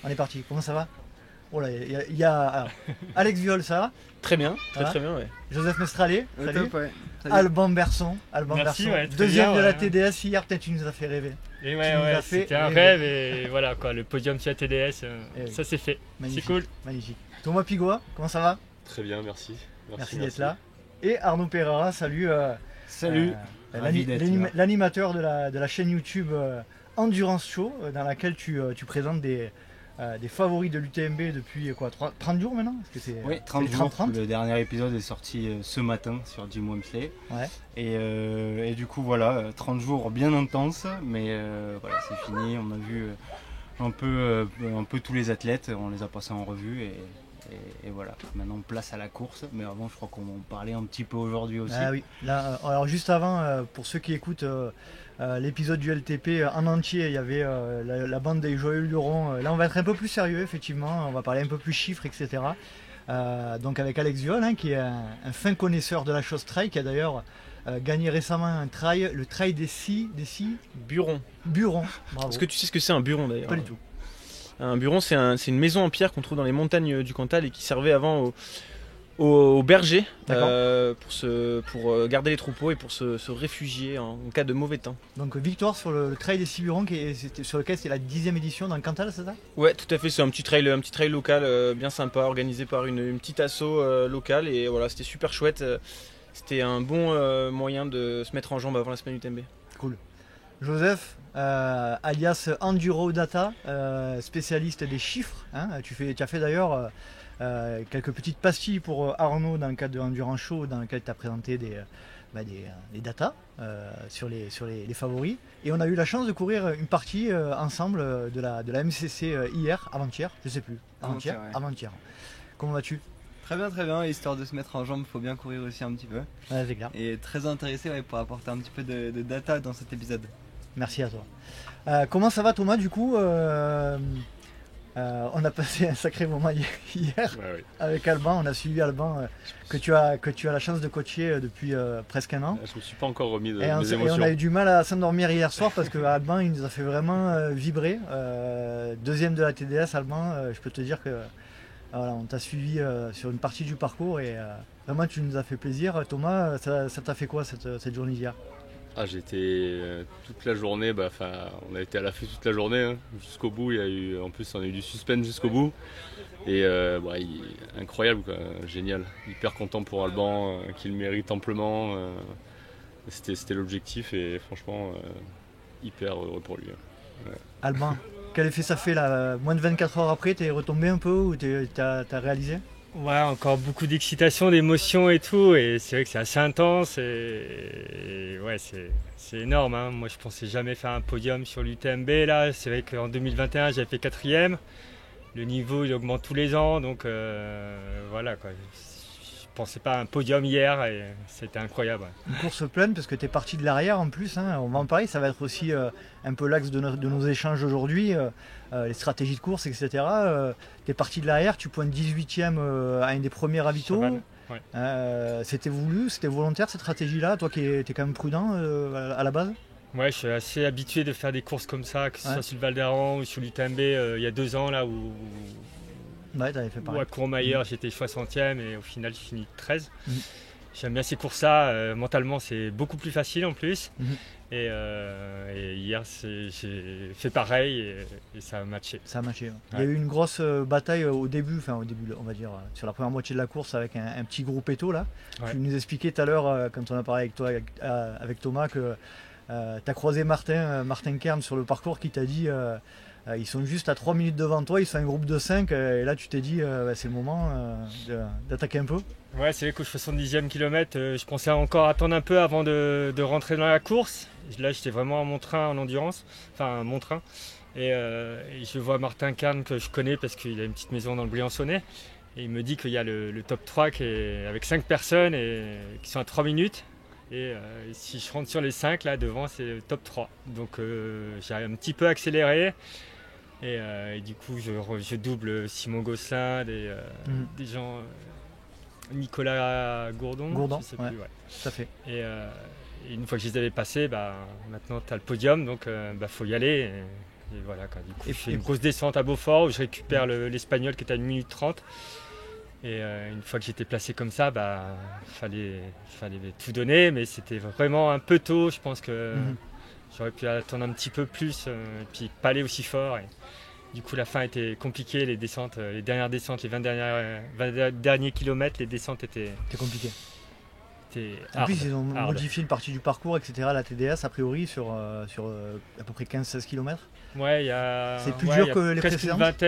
On est parti. Comment ça va? Oh là, alors, Alex Viol, ça va? Très bien, Ça va très bien, ouais. Joseph Mestralé, salut. Top, ouais. Salut. Alban Berson, Merci, ouais, très deuxième bien, de la ouais. TDS hier, peut-être tu nous as fait rêver. Et Tu ouais, nous as ouais, fait c'était un rêver. rêve et voilà quoi, le podium sur la TDS, Eh oui. ça c'est fait. Magnifique. C'est cool. Magnifique. Thomas Pigois, comment ça va? Très bien, merci. Merci d'être là. Et Arnaud Pereira, salut. Salut. L'ani- L'animateur de la chaîne YouTube Endurance Show, dans laquelle tu présentes des favoris de l'UTMB depuis quoi, 30 jours maintenant? Parce que c'est, Oui, c'est 30 les jours. 30-30. Le dernier épisode est sorti ce matin sur Jim Wemsley. Ouais. Et du coup, voilà, 30 jours bien intenses. Mais voilà, c'est fini. On a vu un peu tous les athlètes. On les a passés en revue. Et voilà, maintenant place à la course. Mais avant, je crois qu'on va en parler un petit peu aujourd'hui aussi. Ah oui. Là, alors juste avant, pour ceux qui écoutent l'épisode du LTP en entier, il y avait la bande des Joyeux Lurons. Là, on va être un peu plus sérieux, effectivement. On va parler un peu plus chiffres, etc. Donc avec Alex Viol, hein, qui est un fin connaisseur de la chose trail, qui a d'ailleurs gagné récemment un trail, le trail des six Buron. Burons. Bravo. Est-ce que tu sais ce que c'est un buron d'ailleurs? Pas du tout. Un buron, c'est une maison en pierre qu'on trouve dans les montagnes du Cantal et qui servait avant aux bergers pour garder les troupeaux et pour se réfugier en cas de mauvais temps. Donc victoire sur le trail des six Burons, sur lequel c'est la 10e édition dans le Cantal, c'est ça? Ouais, tout à fait, c'est un petit trail local bien sympa, organisé par une petite asso locale et voilà, c'était super chouette. C'était un bon moyen de se mettre en jambe avant la semaine UTMB. Cool. Joseph, alias Enduro Data, spécialiste des chiffres. Hein, tu as fait d'ailleurs quelques petites pastilles pour Arnaud dans le cadre de Endurance Show, dans lequel tu as présenté des datas sur les favoris. Et on a eu la chance de courir une partie ensemble de la MCC avant-hier, je sais plus. Avant-hier, ouais. Avant-hier. Comment vas-tu? Très bien. Histoire de se mettre en jambe, il faut bien courir aussi un petit peu. Ouais, c'est clair. Et très intéressé pour apporter un petit peu de data dans cet épisode. Merci à toi. Comment ça va Thomas du coup? On a passé un sacré moment hier Ouais. avec Alban. On a suivi Alban que tu as la chance de coacher depuis presque un an. Je me suis pas encore remis de Et mes on émotions. a eu du mal à s'endormir hier soir parce que Alban il nous a fait vraiment vibrer. Deuxième de la TDS, Alban, je peux te dire que voilà, on t'a suivi sur une partie du parcours et vraiment tu nous as fait plaisir. Thomas, ça t'a fait quoi cette journée d'hier? Ah, j'ai été toute la journée, on a été à l'affût toute la journée, hein, jusqu'au bout. En plus, on a eu du suspense jusqu'au bout. Et incroyable, quoi, génial. Hyper content pour Alban, qu'il mérite amplement. C'était l'objectif et franchement, hyper heureux pour lui. Ouais. Alban, quel effet ça fait là? Moins de 24 heures après, t'es retombé un peu ou t'as réalisé? Ouais, encore beaucoup d'excitation, d'émotion et tout, et c'est vrai que c'est assez intense et ouais, c'est énorme. Hein. Moi, je pensais jamais faire un podium sur l'UTMB là. C'est vrai qu'en 2021, j'avais fait 4e. Le niveau, il augmente tous les ans, donc voilà quoi. Je pensais pas à un podium hier et c'était incroyable. Ouais. Une course pleine parce que tu es parti de l'arrière en plus, hein. On va en parler, ça va être aussi un peu l'axe de nos échanges aujourd'hui, les stratégies de course, etc. Tu es parti de l'arrière, tu pointes 18e à un des premiers ravitaux. Chavannes, ouais. C'était voulu, c'était volontaire cette stratégie-là, toi qui es quand même prudent à la base? Ouais, je suis assez habitué de faire des courses comme ça, que ce Ouais. soit sur le Val d'Aran ou sur l'UTMB il y a 2 ans là où Ouais, t'avais fait ou pareil. à Courmayeur j'étais 60e et au final j'ai fini 13. Mhm. J'aime bien ces courses-là, mentalement c'est beaucoup plus facile en plus. Mhm. Et hier j'ai fait pareil et ça a matché. Ça a matché. Ouais. Il y Ouais. a eu une grosse bataille au début, on va dire sur la première moitié de la course avec un petit groupe éto là. Ouais. Tu nous expliquais tout à l'heure quand on a parlé avec toi, avec Thomas, que tu as croisé Martin Kern sur le parcours qui t'a dit ils sont juste à 3 minutes devant toi, ils sont un groupe de 5 et là tu t'es dit c'est le moment d'attaquer un peu. Ouais, c'est vrai qu'au 70e kilomètre, je pensais encore attendre un peu avant de rentrer dans la course. Là, j'étais vraiment à mon train en endurance, enfin mon train. Et je vois Martin Kern que je connais parce qu'il a une petite maison dans le Briançonnais. Et il me dit qu'il y a le top 3 qui est avec 5 personnes et qui sont à 3 minutes. Et si je rentre sur les 5, là devant, c'est le top 3. Donc j'ai un petit peu accéléré. Et du coup, je double Simon Gosselin, des gens. Nicolas Gourdon, je sais ouais. plus, ouais. Tout à fait. Et une fois que je les avais passés, maintenant tu as le podium, donc faut y aller. Et voilà, quoi. Du coup, Et- je fais une grosse descente à Beaufort où je récupère l'Espagnol qui était à 1 minute 30. Et une fois que j'étais placé comme ça, fallait tout donner, mais c'était vraiment un peu tôt. Je pense que j'aurais pu attendre un petit peu plus, et puis pas aller aussi fort. Et du coup, la fin était compliquée, les descentes, les dernières descentes, les 20 derniers kilomètres, les descentes étaient C'est compliqué. En hard, plus, ils ont hard. modifié une partie du parcours, etc. La TDS, a priori, sur à peu près 15-16 km. Ouais, il y a, C'est plus ouais, dur il y a que les presque précédentes.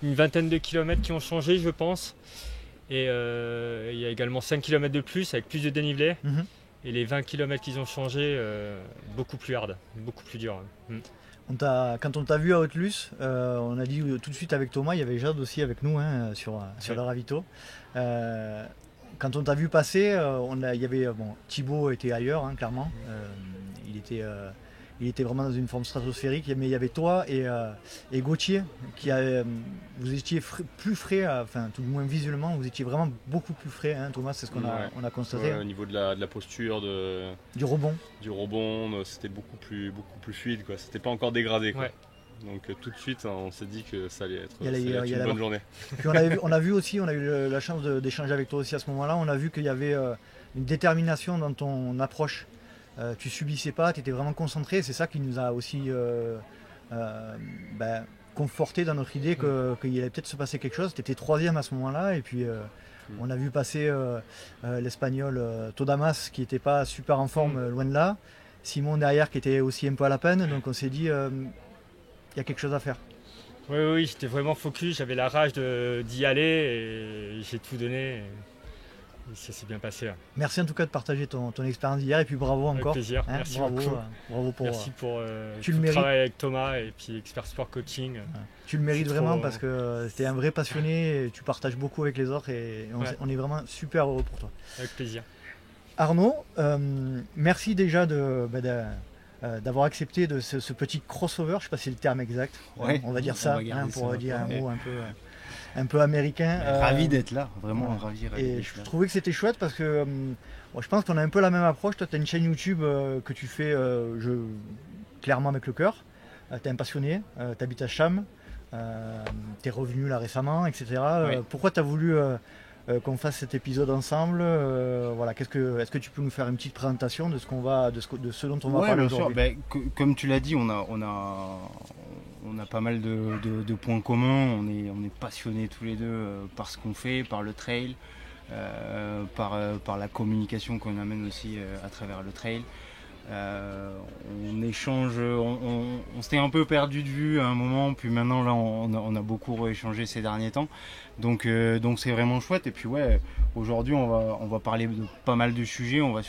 une vingtaine de kilomètres qui ont changé, je pense. Et il y a également 5 km de plus avec plus de dénivelé. Mhm. Et les 20 km qu'ils ont changé, beaucoup plus hard, beaucoup plus dur. Quand on t'a vu à Haute-Luce, on a dit tout de suite avec Thomas, il y avait Jade aussi avec nous sur le ravito. Quand on t'a vu passer, il y avait Thibaut était ailleurs, clairement. Il était vraiment dans une forme stratosphérique, mais il y avait toi et Gauthier vous étiez plus frais, enfin tout du moins visuellement, vous étiez vraiment beaucoup plus frais, Thomas, c'est ce qu'on a constaté. Ouais, au niveau de la posture, Du rebond. C'était beaucoup plus fluide, quoi. C'était pas encore dégradé, quoi. Ouais. Donc tout de suite, on s'est dit que ça allait être, Il y a une bonne journée. Puis on a vu aussi, on a eu la chance d'échanger avec toi aussi à ce moment-là, on a vu qu'il y avait une détermination dans ton approche. Tu subissais pas, tu étais vraiment concentré, c'est ça qui nous a aussi conforté dans notre idée qu'il allait peut-être se passer quelque chose. Tu étais 3e à ce moment-là, et puis on a vu passer l'Espagnol Todamas qui n'était pas super en forme, loin de là. Simon derrière qui était aussi un peu à la peine, donc on s'est dit il y a quelque chose à faire. Oui, j'étais vraiment focus, j'avais la rage d'y aller et j'ai tout donné. Et ça s'est bien passé. Merci en tout cas de partager ton expérience d'hier, et puis bravo Avec encore. plaisir, merci bravo, beaucoup. bravo pour. Merci pour tu tout le le mérites. travail avec Thomas et puis Expert Sport Coaching. Tu le mérites C'est vraiment trop- parce que tu es un vrai passionné, et tu partages beaucoup avec les autres, et on est vraiment super heureux pour toi. Avec plaisir. Arnaud, merci déjà d'avoir accepté ce petit crossover, je ne sais pas si c'est le terme exact, Ouais, on va dire on ça, va garder pour ça, dire un ouais. mot un peu américain. Ravi d'être là, vraiment ouais. ravi Et d'être je là. trouvais que c'était chouette parce que je pense qu'on a un peu la même approche. Toi, tu as une chaîne YouTube que tu fais clairement avec le cœur. Tu es un passionné, tu habites à Cham, tu es revenu là récemment, etc. Oui. Pourquoi tu as voulu qu'on fasse cet épisode ensemble? Voilà, est-ce que tu peux nous faire une petite présentation de ce dont on va Ouais, parler bien sûr. aujourd'hui? Comme tu l'as dit, on a pas mal de points communs. On est passionnés tous les deux par ce qu'on fait, par le trail, par la communication qu'on amène aussi à travers le trail. On échange, on s'était un peu perdu de vue à un moment, puis maintenant là on a beaucoup échangé ces derniers temps, donc c'est vraiment chouette. Et puis ouais, aujourd'hui on va parler de pas mal de sujets. On va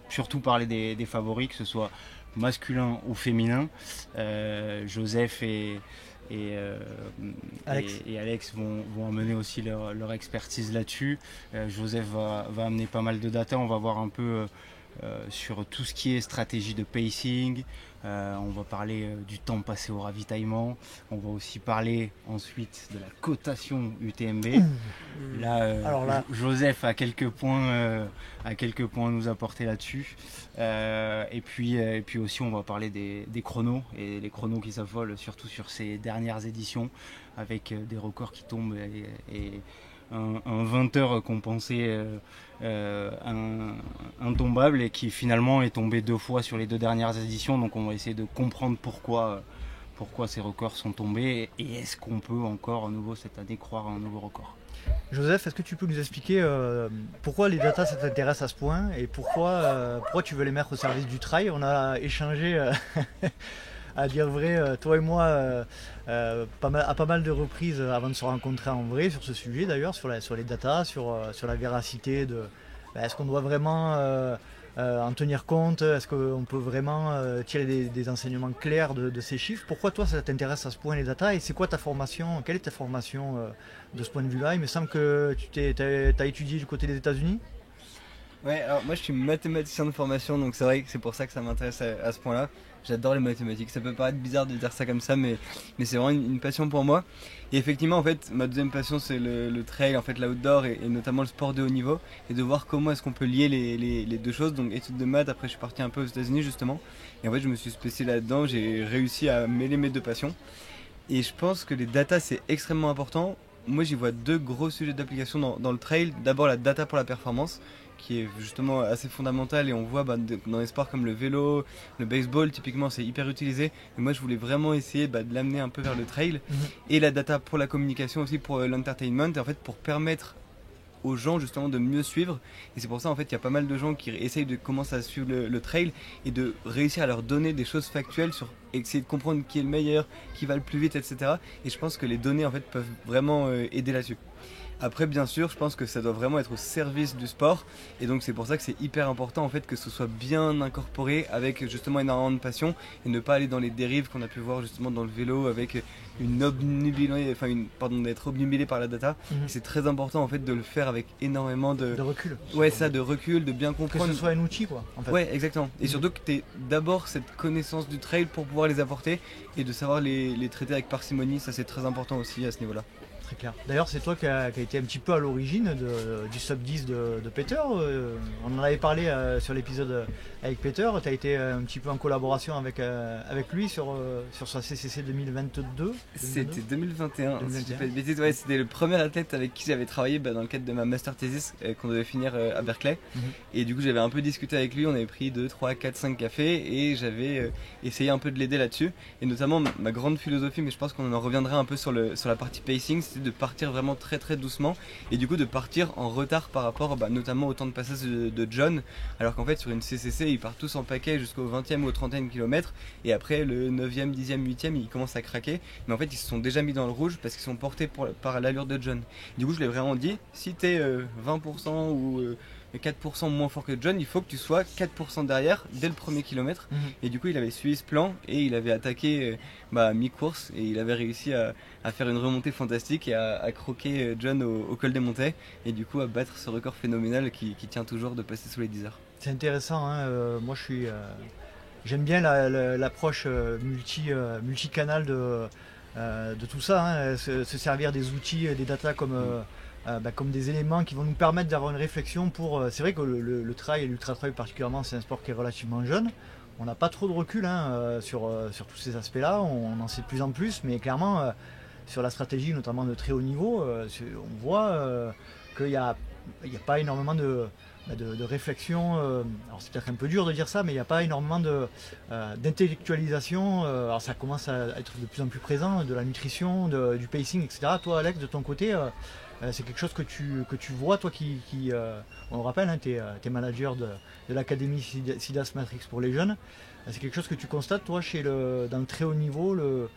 surtout parler des favoris, que ce soit masculin ou féminin. Joseph et Alex vont amener aussi leur expertise là-dessus. Joseph va amener pas mal de data. On va voir un peu sur tout ce qui est stratégie de pacing. On va parler du temps passé au ravitaillement. On va aussi parler ensuite de la cotation UTMB. Alors là, Joseph a quelques points à nous apporter là-dessus. Et puis aussi on va parler des chronos, et les chronos qui s'affolent surtout sur ces dernières éditions, avec des records qui tombent et un 20 heures qu'on pensait intombable et qui finalement est tombé 2 fois sur les 2 dernières éditions. Donc on va essayer de comprendre pourquoi ces records sont tombés, et est-ce qu'on peut encore à nouveau cette année croire à un nouveau record. Joseph, est-ce que tu peux nous expliquer pourquoi les datas ça t'intéresse à ce point, et pourquoi tu veux les mettre au service du trail? On a échangé à dire vrai, toi et moi, à pas mal de reprises avant de se rencontrer en vrai sur ce sujet d'ailleurs, sur les datas, sur la véracité de est-ce qu'on doit vraiment en tenir compte, est-ce qu'on peut vraiment tirer des enseignements clairs de ces chiffres? Pourquoi toi ça t'intéresse à ce point les datas, et c'est quoi ta formation? Quelle est ta formation de ce point de vue-là? Il me semble que tu as étudié du côté des États-Unis. Ouais, alors moi je suis mathématicien de formation, donc c'est vrai que c'est pour ça que ça m'intéresse à ce point-là. J'adore les mathématiques, ça peut paraître bizarre de dire ça comme ça, mais c'est vraiment une passion pour moi. Et effectivement, en fait, ma deuxième passion c'est le trail, en fait l'outdoor et notamment le sport de haut niveau, et de voir comment est-ce qu'on peut lier les deux choses. Donc études de maths, après je suis parti un peu aux États-Unis justement, et en fait je me suis spécialisé là-dedans, j'ai réussi à mêler mes deux passions. Et je pense que les datas c'est extrêmement important. Moi j'y vois deux gros sujets d'application dans le trail. D'abord la data pour la performance, qui est justement assez fondamentale, et on voit dans les sports comme le vélo, le baseball typiquement c'est hyper utilisé, et moi je voulais vraiment essayer de l'amener un peu vers le trail, et la data pour la communication aussi, pour l'entertainment, et en fait pour permettre aux gens justement de mieux suivre. Et c'est pour ça en fait il y a pas mal de gens qui essayent de commencer à suivre le trail et de réussir à leur donner des choses factuelles sur essayer de comprendre qui est le meilleur, qui va le plus vite, etc. Et je pense que les données en fait peuvent vraiment aider là-dessus. Après bien sûr je pense que ça doit vraiment être au service du sport, et donc c'est pour ça que c'est hyper important en fait que ce soit bien incorporé avec justement énormément de passion, et ne pas aller dans les dérives qu'on a pu voir justement dans le vélo avec d'être obnubilé par la data. C'est très important en fait de le faire avec énormément de recul. Ouais, ça, de recul, de bien comprendre. Que ce soit un outil quoi. En fait. Ouais, exactement. Et surtout que tu aies d'abord cette connaissance du trail pour pouvoir les apporter, et de savoir les traiter avec parcimonie, ça c'est très important aussi à ce niveau-là. Très clair. D'ailleurs, c'est toi qui a été un petit peu à l'origine du sub 10 de Peter. On en avait parlé sur l'épisode avec Peter. Tu as été un petit peu en collaboration avec lui sur sa CCC 2022. C'était 2021. Si je fais de bêtises, ouais, c'était le premier athlète avec qui j'avais travaillé dans le cadre de ma master thesis qu'on devait finir à Berkeley. Et du coup, j'avais un peu discuté avec lui. On avait pris 2, 3, 4, 5 cafés, et j'avais essayé un peu de l'aider là-dessus. Et notamment, ma grande philosophie, mais je pense qu'on en reviendra un peu sur la partie pacing, c'était de partir vraiment très très doucement, et du coup de partir en retard par rapport notamment au temps de passage de John, alors qu'en fait sur une CCC ils partent tous en paquet jusqu'au 20e ou au 30e kilomètre, et après le 9e, 10e, 8e ils commencent à craquer, mais en fait ils se sont déjà mis dans le rouge parce qu'ils sont portés par l'allure de John. Du coup je l'ai vraiment dit, si t'es 20% ou 4% moins fort que John, il faut que tu sois 4% derrière dès le premier kilomètre. Et du coup il avait suivi ce plan, et il avait attaqué à mi-course, et il avait réussi à faire une remontée fantastique et à croquer John au col des Montets, et du coup à battre ce record phénoménal qui tient toujours de passer sous les 10 heures. C'est intéressant, hein. Moi j'aime bien l'approche multicanal de tout ça, hein. Se servir des outils, des datas comme des éléments qui vont nous permettre d'avoir une réflexion pour... c'est vrai que le trail et l'ultra trail particulièrement, c'est un sport qui est relativement jeune. On n'a pas trop de recul sur tous ces aspects-là, on en sait de plus en plus, mais clairement sur la stratégie notamment de très haut niveau, on voit qu'il n'y a pas énormément de réflexion. Alors c'est peut-être un peu dur de dire ça, mais il n'y a pas énormément d'intellectualisation. Alors ça commence à être de plus en plus présent, de la nutrition, du pacing, etc. Toi Alex, de ton côté, c'est quelque chose que tu vois, toi on le rappelle, hein, tu es manager de l'académie SIDAS Matrix pour les jeunes. C'est quelque chose que tu constates toi dans le très haut niveau, le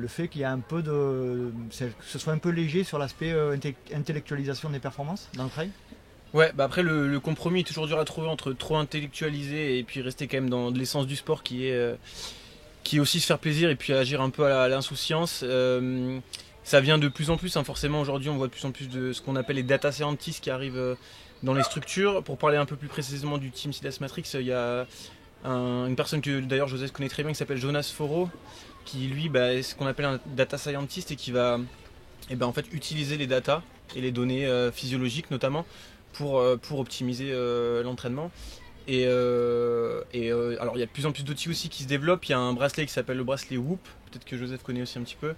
fait qu'il y a un peu que ce soit un peu léger sur l'aspect intellectualisation des performances dans le trail. Ouais, après le compromis est toujours dur à trouver entre trop intellectualiser et puis rester quand même dans l'essence du sport qui est aussi se faire plaisir et puis agir un peu à l'insouciance. Ça vient de plus en plus, hein, forcément aujourd'hui on voit de plus en plus de ce qu'on appelle les data scientists qui arrivent dans les structures. Pour parler un peu plus précisément du team SIDAS Matrix, il y a une personne que d'ailleurs Joseph connaît très bien qui s'appelle Jonas Foro, qui lui est ce qu'on appelle un data scientist et qui va en fait utiliser les data et les données physiologiques notamment pour optimiser l'entraînement. Et alors il y a de plus en plus d'outils aussi qui se développent. Il y a un bracelet qui s'appelle le bracelet Whoop, peut-être que Joseph connaît aussi un petit peu,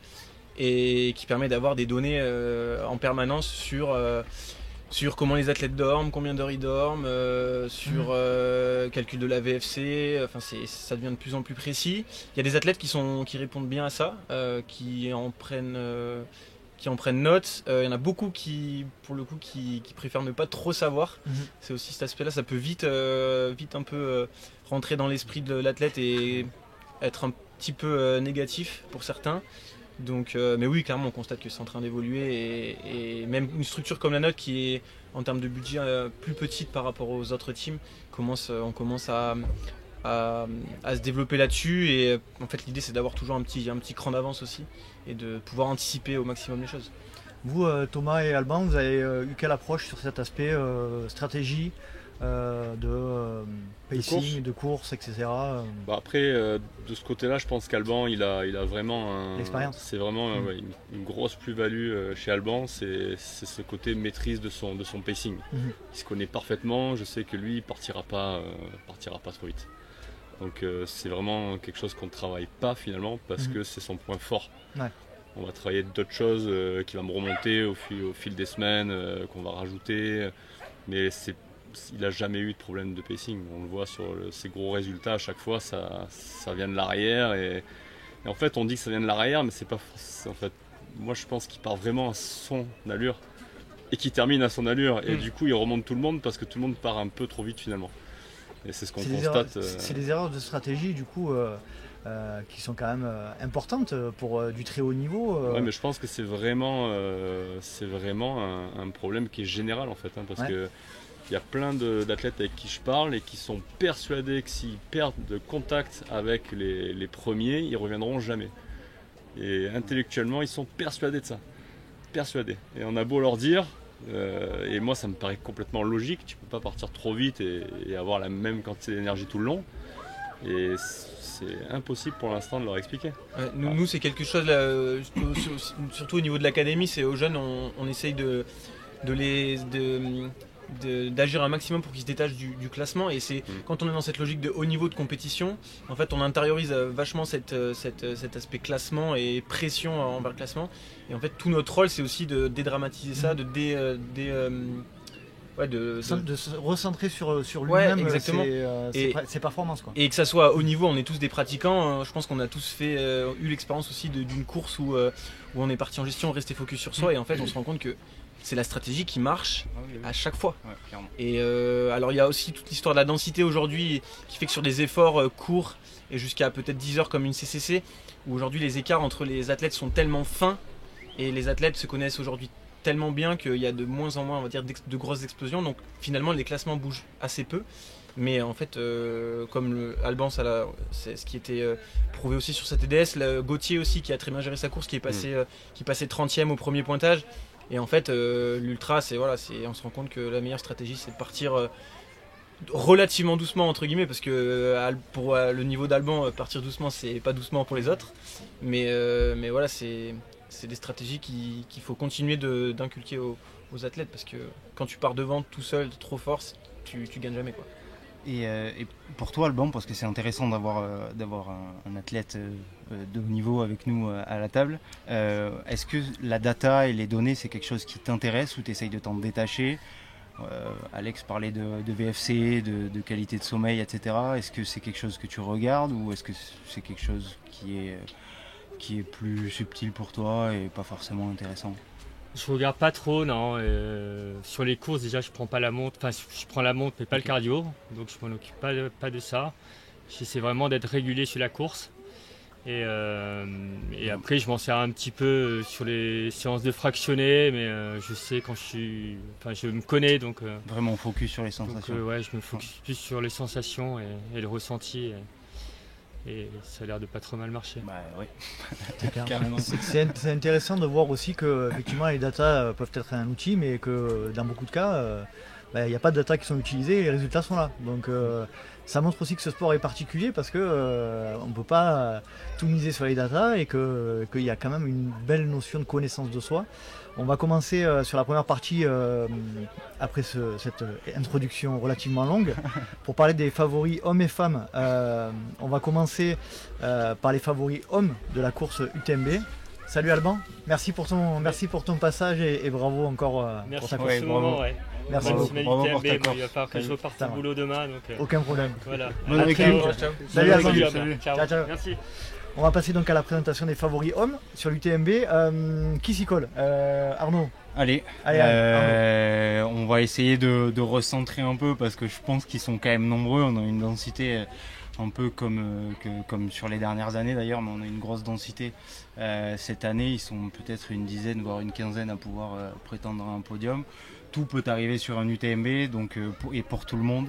et qui permet d'avoir des données en permanence sur comment les athlètes dorment, combien d'heures ils dorment, sur calcul de la VFC. Enfin ça devient de plus en plus précis. Il y a des athlètes qui répondent bien à ça, qui en prennent note. Il y en a beaucoup qui préfèrent ne pas trop savoir. C'est aussi cet aspect-là, ça peut vite un peu rentrer dans l'esprit de l'athlète et être un petit peu négatif pour certains. Donc, mais oui, clairement, on constate que c'est en train d'évoluer, et même une structure comme la nôtre, qui est en termes de budget plus petite par rapport aux autres teams, on commence à se développer là-dessus. Et en fait, l'idée, c'est d'avoir toujours un petit cran d'avance aussi, et de pouvoir anticiper au maximum les choses. Vous, Thomas et Alban, vous avez eu quelle approche sur cet aspect stratégie, pacing, de course, etc. Après, de ce côté-là, je pense qu'Alban, il a vraiment l'expérience. C'est vraiment une grosse plus-value chez Alban, c'est ce côté maîtrise de son pacing. Il se connaît parfaitement, je sais que lui, il partira pas trop vite. Donc c'est vraiment quelque chose qu'on ne travaille pas finalement, parce que c'est son point fort. Ouais. On va travailler d'autres choses qui vont me remonter au fil des semaines, qu'on va rajouter, mais il n'a jamais eu de problème de pacing. On le voit sur ses gros résultats, à chaque fois ça vient de l'arrière. Et en fait, on dit que ça vient de l'arrière, mais c'est pas. En fait, moi je pense qu'il part vraiment à son allure et qu'il termine à son allure. Et du coup, il remonte tout le monde parce que tout le monde part un peu trop vite finalement. Et c'est ce qu'on constate. C'est des erreurs de stratégie du coup qui sont quand même importantes pour du très haut niveau. Ouais, mais je pense que c'est vraiment un problème qui est général en fait, parce que il y a plein d'athlètes avec qui je parle et qui sont persuadés que s'ils perdent de contact avec les premiers, ils reviendront jamais. Et intellectuellement, ils sont persuadés de ça. Persuadés. Et on a beau leur dire, et moi ça me paraît complètement logique, tu peux pas partir trop vite et avoir la même quantité d'énergie tout le long. Et c'est impossible pour l'instant de leur expliquer. Nous c'est quelque chose, là, surtout au niveau de l'académie, c'est aux jeunes, on essaye d'agir un maximum pour qu'ils se détachent du classement, et c'est quand on est dans cette logique de haut niveau de compétition, en fait on intériorise vachement cet aspect classement et pression envers le classement, et en fait tout notre rôle c'est aussi de dédramatiser ça, de se recentrer sur lui-même, ses performances quoi. Et que ça soit au niveau, on est tous des pratiquants, je pense qu'on a tous eu l'expérience aussi d'une course où on est parti en gestion, rester focus sur soi, et en fait on se rend compte que c'est la stratégie qui marche à chaque fois. Ouais, et alors il y a aussi toute l'histoire de la densité aujourd'hui qui fait que sur des efforts courts et jusqu'à peut-être 10 heures comme une CCC, où aujourd'hui les écarts entre les athlètes sont tellement fins et les athlètes se connaissent aujourd'hui tellement bien qu'il y a de moins en moins, on va dire, de grosses explosions. Donc finalement les classements bougent assez peu. Mais en fait, comme Alban, c'est ce qui était prouvé aussi sur sa TDS, Gauthier aussi qui a très bien géré sa course, qui passait 30e au premier pointage. Et en fait, l'ultra, on se rend compte que la meilleure stratégie, c'est de partir relativement doucement, entre guillemets, parce que pour le niveau d'Alban, partir doucement, c'est pas doucement pour les autres. Mais voilà, c'est des stratégies qu'il faut continuer d'inculquer aux athlètes, parce que quand tu pars devant tout seul, trop fort, tu gagnes jamais, quoi. Et pour toi, Alban, parce que c'est intéressant d'avoir un athlète de haut niveau avec nous à la table, est-ce que la data et les données, c'est quelque chose qui t'intéresse ou tu essayes de t'en détacher? Alex parlait de VFC, de qualité de sommeil, etc. Est-ce que c'est quelque chose que tu regardes ou est-ce que c'est quelque chose qui est plus subtil pour toi et pas forcément intéressant? Je regarde pas trop, non. Sur les courses, déjà, je prends pas la montre. Enfin, je prends la montre, mais pas le cardio. Donc, je m'en occupe pas de ça. J'essaie vraiment d'être régulier sur la course. Et après, je m'en sers un petit peu sur les séances de fractionné, mais je sais quand je me connais, donc. Vraiment focus sur les sensations. Donc, je me focus plus sur les sensations et le ressenti. Et ça a l'air de pas trop mal marcher. Bah oui. C'est intéressant de voir aussi que effectivement les datas peuvent être un outil, mais que dans beaucoup de cas, il n'y a pas de data qui sont utilisées et les résultats sont là. Donc ça montre aussi que ce sport est particulier parce que on ne peut pas tout miser sur les datas et qu'il y a quand même une belle notion de connaissance de soi. On va commencer sur la première partie, après cette introduction relativement longue, pour parler des favoris hommes et femmes. On va commencer par les favoris hommes de la course UTMB. Salut Alban, merci pour ton passage et bravo encore pour ta course. Merci pour ce moment. Ouais. Merci beaucoup. Bravo pour ta il course. va falloir que je reparte au boulot demain. Donc, aucun problème. Voilà. Bonne récup. Ciao. Salut Alban. Ciao. Merci. On va passer donc à la présentation des favoris hommes sur l'UTMB. Qui s'y colle? Arnaud. Allez, Arnaud. on va essayer de recentrer un peu parce que je pense qu'ils sont quand même nombreux. On a une densité un peu comme sur les dernières années d'ailleurs, mais on a une grosse densité cette année. Ils sont peut-être une dizaine, voire une quinzaine à pouvoir prétendre à un podium. Tout peut arriver sur un UTMB et pour tout le monde.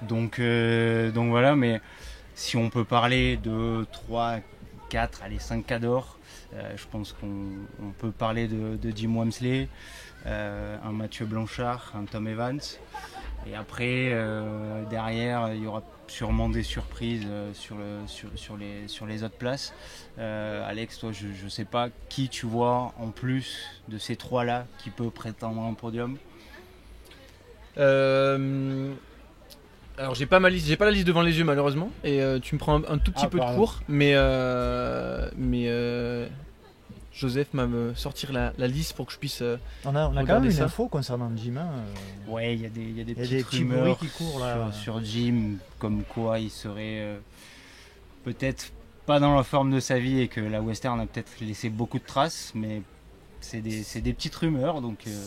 Donc voilà, mais si on peut parler de 3, 4, allez 5 cadors, je pense qu'on peut parler de Jim Walmsley, un Mathieu Blanchard, un Tom Evans Et après, derrière, il y aura sûrement des surprises sur les autres places. Alex, toi, je ne sais pas qui tu vois en plus de ces trois-là qui peut prétendre un podium. Alors j'ai pas la liste devant les yeux malheureusement, et tu me prends un tout petit peu de court, mais Joseph m'a me sortir la liste pour que je puisse. On a quand même une info concernant Jim. Ouais, il y a des petits rumeurs bruits qui courent là sur Jim, comme quoi il serait peut-être pas dans la forme de sa vie et que la Western a peut-être laissé beaucoup de traces, mais c'est des petites rumeurs.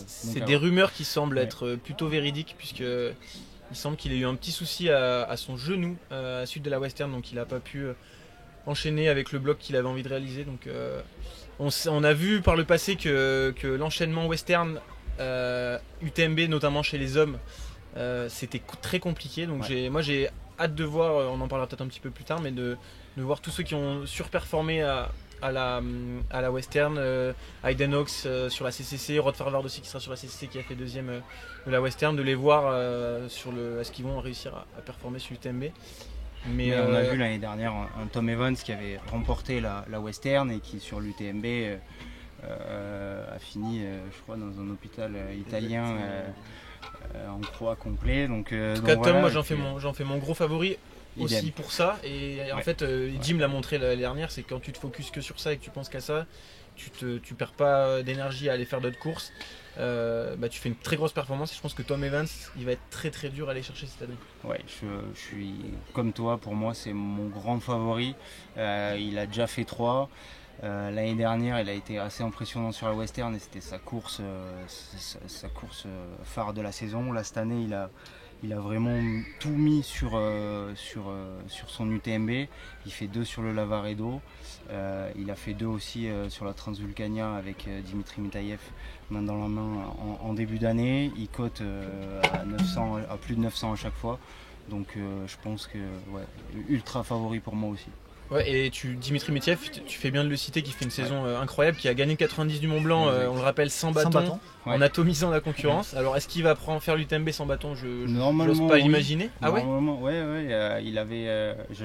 C'est des rumeurs qui semblent être plutôt véridiques, puisque il semble qu'il ait eu un petit souci à son genou à la suite de la Western, donc il n'a pas pu enchaîner avec le bloc qu'il avait envie de réaliser. Donc on a vu par le passé que l'enchaînement Western UTMB, notamment chez les hommes, c'était très compliqué. Donc moi j'ai hâte de voir, on en parlera peut-être un petit peu plus tard, mais de voir tous ceux qui ont surperformé à la Western, Hayden Hawks sur la CCC, Rod Farvard aussi qui sera sur la CCC, qui a fait deuxième de la Western, de les voir est-ce qu'ils vont réussir à performer sur l'UTMB. Mais on a vu l'année dernière un Tom Evans qui avait remporté la Western et qui sur l'UTMB a fini, je crois, dans un hôpital italien en croix complet. Donc, en tout cas, Tom, moi j'en fais mon gros favori aussi pour ça. Et en fait, Jim l'a montré l'année dernière, c'est quand tu te focuses que sur ça et que tu penses qu'à ça, tu perds pas d'énergie à aller faire d'autres courses. Tu fais une très grosse performance, et je pense que Tom Evans, il va être très très dur à aller chercher cette année. Ouais, je suis comme toi, pour moi c'est mon grand favori. Il a déjà fait 3. L'année dernière, il a été assez impressionnant sur la Western et c'était sa course phare de la saison. Là, cette année, il a vraiment tout mis sur son UTMB. Il fait 2 sur le Lavaredo. Il a fait 2 aussi sur la Transvulcania avec Dimitri Mitayev, main dans la main en début d'année. Il cote à plus de 900 à chaque fois. Donc je pense que ultra favori pour moi aussi. Ouais, et Dimitri Metiev, tu fais bien de le citer, qui fait une saison incroyable, qui a gagné 90 du Mont Blanc, on le rappelle, sans bâton. En atomisant la concurrence. Alors est-ce qu'il va faire l'UTMB sans bâton? Je n'ose pas l'imaginer. Ah ouais?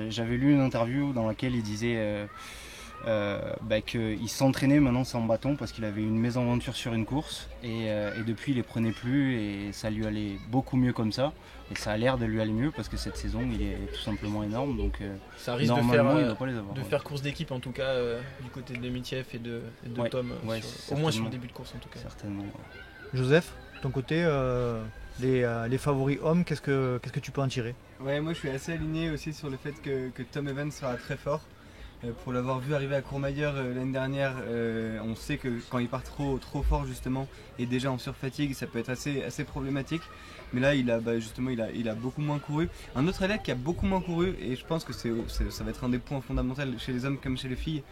J'avais lu une interview dans laquelle il disait qu'il s'entraînait maintenant sans bâton parce qu'il avait une mésaventure sur une course et depuis il les prenait plus et ça lui allait beaucoup mieux comme ça. Et ça a l'air de lui aller mieux parce que cette saison il est tout simplement énorme, donc ça risque de faire course d'équipe en tout cas du côté de Mitiev et de Tom, au moins sur le début de course en tout cas. Certainement. Joseph, de ton côté, les favoris hommes, qu'est-ce que tu peux en tirer? Ouais, moi je suis assez aligné aussi sur le fait que Tom Evans sera très fort. Pour l'avoir vu arriver à Courmayeur l'année dernière, on sait que quand il part trop fort justement et déjà en surfatigue, ça peut être assez problématique. Mais là il a beaucoup moins couru. Un autre athlète qui a beaucoup moins couru, et je pense que ça va être un des points fondamentaux chez les hommes comme chez les filles,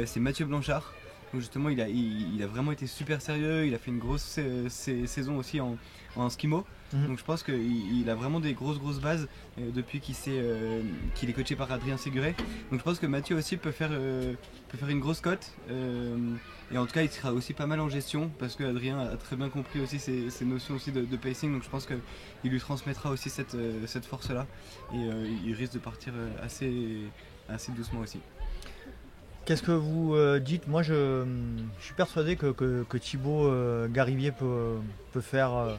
c'est Mathieu Blanchard. Donc justement il a vraiment été super sérieux, il a fait une grosse saison aussi en skimo. Donc je pense qu'il a vraiment des grosses bases depuis qu'il est coaché par Adrien Séguré. Donc je pense que Mathieu aussi peut faire une grosse cote. Et en tout cas il sera aussi pas mal en gestion parce que Adrien a très bien compris aussi ces notions aussi de pacing. Donc je pense qu'il lui transmettra aussi cette force là. Et il risque de partir assez doucement aussi. Qu'est-ce que vous dites? Moi je suis persuadé que Thibaut Garibier peut faire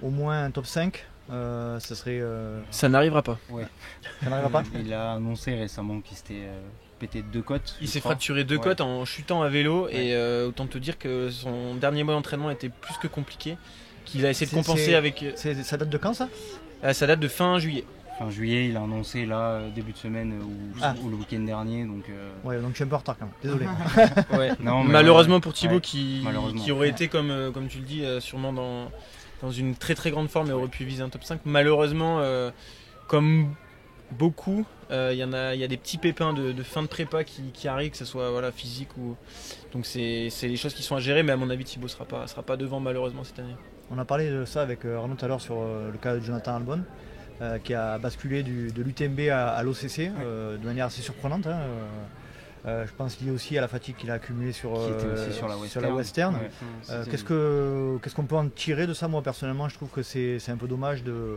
au moins un top 5, ça n'arrivera pas. Ouais. Ça n'arrivera pas. Il a annoncé récemment qu'il s'était pété 2 côtes. Il s'est fracturé 2 côtes en chutant à vélo et autant te dire que son dernier mois d'entraînement était plus que compliqué, qu'il a essayé de compenser avec... Ça date de quand ça? Ça date de fin juillet. Fin juillet, il a annoncé là début de semaine ou le week-end dernier. Donc donc je suis un peu en retard quand même, désolé. Malheureusement pour Thibaut qui aurait été comme tu le dis sûrement dans une très très grande forme et aurait pu viser un top 5. Malheureusement, comme beaucoup, il y a des petits pépins de fin de prépa qui arrivent, que ce soit physique ou... Donc c'est les choses qui sont à gérer, mais à mon avis Thibaut sera pas devant malheureusement cette année. On a parlé de ça avec Arnaud tout à l'heure sur le cas de Jonathan Albon, qui a basculé de l'UTMB à l'OCC de manière assez surprenante. Je pense lié aussi à la fatigue qu'il a accumulée sur la Western. Ouais. Qu'est-ce qu'on peut en tirer de ça? Moi personnellement, je trouve que c'est un peu dommage de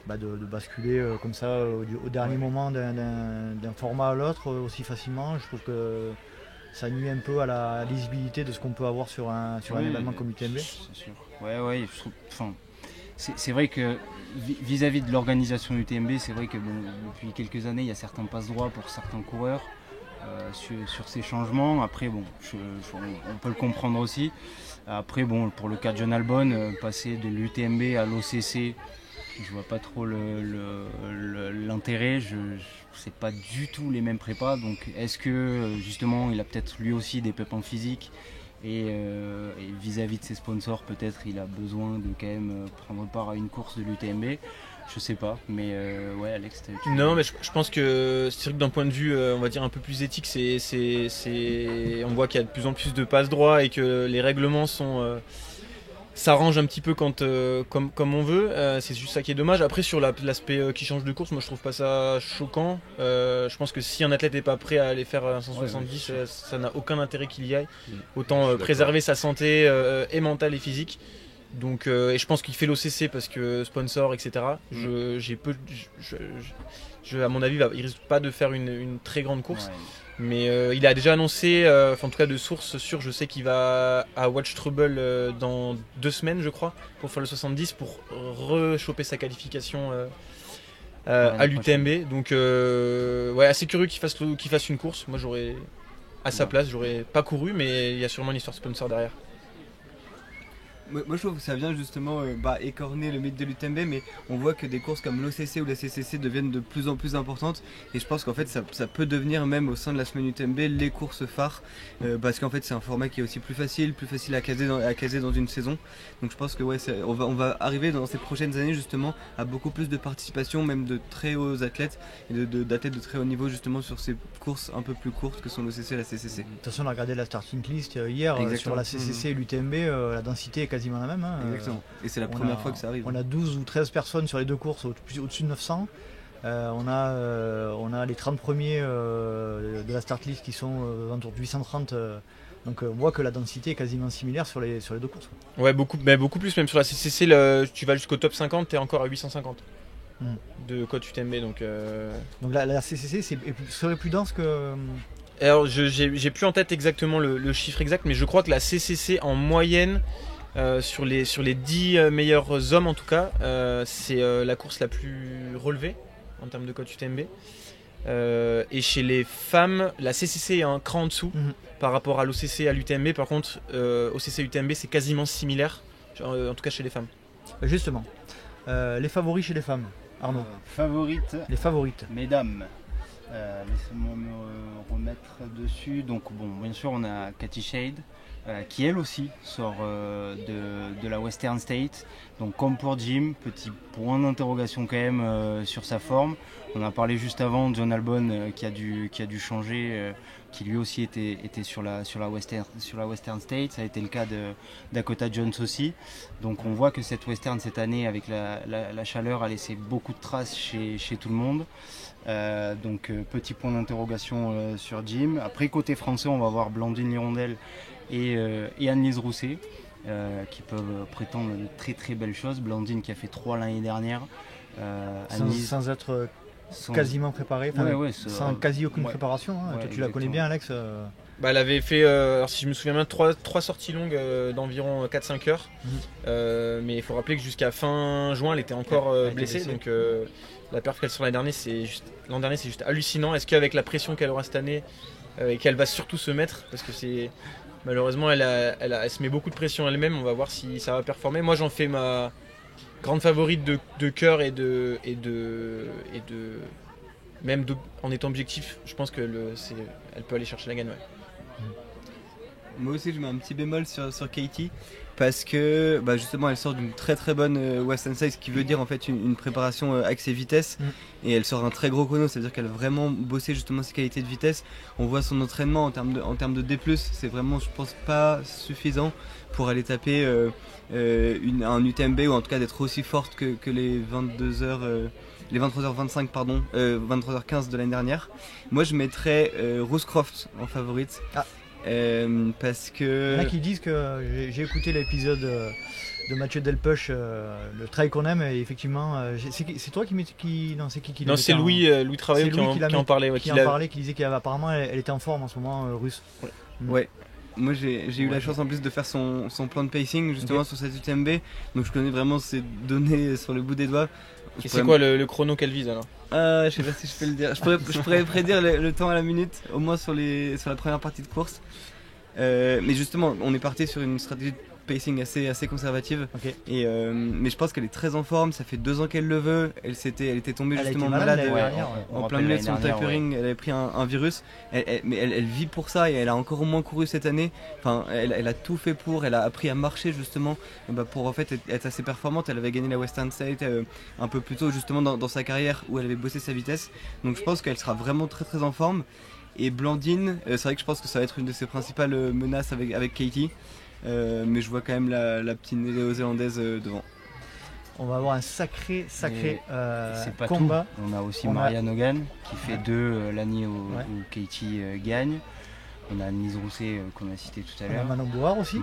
basculer comme ça au dernier moment d'un format à l'autre aussi facilement. Je trouve que ça nuit un peu à la lisibilité de ce qu'on peut avoir sur un événement comme l'UTMB. C'est sûr. Ouais, je trouve, c'est vrai que vis-à-vis de l'organisation UTMB, c'est vrai que depuis quelques années, il y a certains passe-droits pour certains coureurs sur ces changements. Après, on peut le comprendre aussi. Après, pour le cas de John Albon, passer de l'UTMB à l'OCC, je vois pas trop l'intérêt. C'est pas du tout les mêmes prépas. Donc, est-ce que justement, il a peut-être lui aussi des pépins physiques et vis-à-vis de ses sponsors, peut-être il a besoin de quand même prendre part à une course de l'UTMB. Je sais pas, mais ouais, Alex. Non, mais je pense que c'est vrai que d'un point de vue, on va dire un peu plus éthique, on voit qu'il y a de plus en plus de passe droit et que les règlements s'arrangent un petit peu comme on veut. C'est juste ça qui est dommage. Après, sur l'aspect qui change de course, moi je trouve pas ça choquant. Je pense que si un athlète n'est pas prêt à aller faire un 170, ça n'a aucun intérêt qu'il y aille. Autant préserver sa santé et mentale et physique. Donc, et je pense qu'il fait l'OCC parce que sponsor, etc. À mon avis, il risque pas de faire une très grande course. Ouais. Mais il a déjà annoncé, en tout cas de sources sûres, je sais qu'il va à Watch Trouble dans 2 semaines, je crois, pour faire le 70, pour rechoper sa qualification à l'UTMB. Donc, assez curieux qu'il fasse une course. Moi, à sa place, j'aurais pas couru, mais il y a sûrement une histoire sponsor derrière. Moi je trouve que ça vient justement écorner le mythe de l'UTMB, mais on voit que des courses comme l'OCC ou la CCC deviennent de plus en plus importantes, et je pense qu'en fait ça peut devenir même au sein de la semaine UTMB les courses phares, parce qu'en fait c'est un format qui est aussi plus facile à caser dans une saison. Donc je pense que on va arriver dans ces prochaines années justement à beaucoup plus de participation, même de très hauts athlètes et d'athlètes de très haut niveau justement sur ces courses un peu plus courtes que sont l'OCC et la CCC. De toute façon on a regardé la starting list hier sur la CCC et l'UTMB, la densité est quasiment la même. Exactement. Et c'est la première fois que ça arrive. On a 12 ou 13 personnes sur les 2 courses au-dessus de 900. On a les 30 premiers de la start list qui sont autour de 830. Donc on voit que la densité est quasiment similaire sur les 2 courses. Ouais, beaucoup plus, même sur la CCC, tu vas jusqu'au top 50, tu es encore à 850 de cote UTMB. Donc la CCC serait plus dense que... Alors j'ai plus en tête exactement le chiffre exact, mais je crois que la CCC en moyenne, sur les 10 meilleurs hommes en tout cas, c'est la course la plus relevée en termes de cote UTMB. Et chez les femmes, la CCC est un cran en dessous par rapport à l'OCC et à l'UTMB. Par contre, OCC et UTMB c'est quasiment similaire, en tout cas chez les femmes. Justement, les favoris chez les femmes, Arnaud. Les favorites. Mesdames. Laissez-moi me remettre dessus. Donc bien sûr on a Katie Schade, qui elle aussi sort de la Western State. Donc comme pour Jim, petit point d'interrogation quand même sur sa forme. On a parlé juste avant de John Albon qui a dû changer, qui lui aussi était sur la Western State. Ça a été le cas de Dakota Jones aussi. Donc on voit que cette Western cette année avec la chaleur a laissé beaucoup de traces chez tout le monde. Donc petit point d'interrogation sur Jim. Après côté français on va voir Blandine Lirondelle et Anne-Lise Rousset qui peuvent prétendre de très très belles choses. Blandine qui a fait 3 l'année dernière, sans être quasiment préparée, sans quasi aucune préparation. Toi tu la connais bien Alex. Elle avait fait, alors si je me souviens bien, 3 sorties longues d'environ 4-5 heures. Mais il faut rappeler que jusqu'à fin juin elle était encore blessée. Donc la perf qu'elle sort l'an dernier c'est juste hallucinant. Est-ce qu'avec la pression qu'elle aura cette année et qu'elle va surtout se mettre, parce que malheureusement elle se met beaucoup de pression elle-même, on va voir si ça va performer. Moi j'en fais ma grande favorite de cœur et même en étant objectif, je pense qu'elle peut aller chercher la gagne. Moi aussi je mets un petit bémol sur Katie. parce que justement elle sort d'une très très bonne Western Side, ce qui veut dire en fait une préparation axée vitesse, et elle sort un très gros chrono, ça veut dire qu'elle a vraiment bossé justement ses qualités de vitesse. On voit son entraînement en termes de D+, c'est vraiment je pense pas suffisant pour aller taper un UTMB, ou en tout cas d'être aussi forte que les 23h25 pardon, 23h15 de l'année dernière. Moi je mettrais Rooscroft en favorite. Parce que... Il y en a qui disent que j'ai écouté l'épisode de Mathieu Delpech, le trail qu'on aime, et effectivement, c'est toi qui non, c'est qui Non, c'est Louis Travaillot qui en parlait. Qui en parlait, qui disait qu'apparemment elle était en forme en ce moment, russe. Ouais. Moi j'ai eu la chance en plus de faire son plan de pacing justement sur cette UTMB, donc je connais vraiment ses données sur le bout des doigts. Et c'est quoi le chrono qu'elle vise alors? Je sais pas si je peux le dire. Je pourrais prédire le temps à la minute, au moins sur la première partie de course. Mais justement, on est parti sur une stratégie de pacing assez conservative. Mais je pense qu'elle est très en forme. Ça fait 2 ans qu'elle le veut. Elle était tombée justement malade en plein milieu de son tapering. Elle avait pris un virus. Mais elle vit pour ça, et elle a encore moins couru cette année. Enfin, elle a tout fait pour. Elle a appris à marcher justement pour en fait être assez performante. Elle avait gagné la Western State un peu plus tôt justement dans sa carrière, où elle avait bossé sa vitesse. Donc je pense qu'elle sera vraiment très très en forme. Et Blandine, c'est vrai que je pense que ça va être une de ses principales menaces avec Katie. Mais je vois quand même la petite néo-zélandaise devant. On va avoir un sacré c'est pas combat. Tout. On a aussi Marianne Hogan qui fait 2 l'année où Katie gagne. On a Denise Rousset qu'on a cité tout à l'heure. On a Manon Board aussi,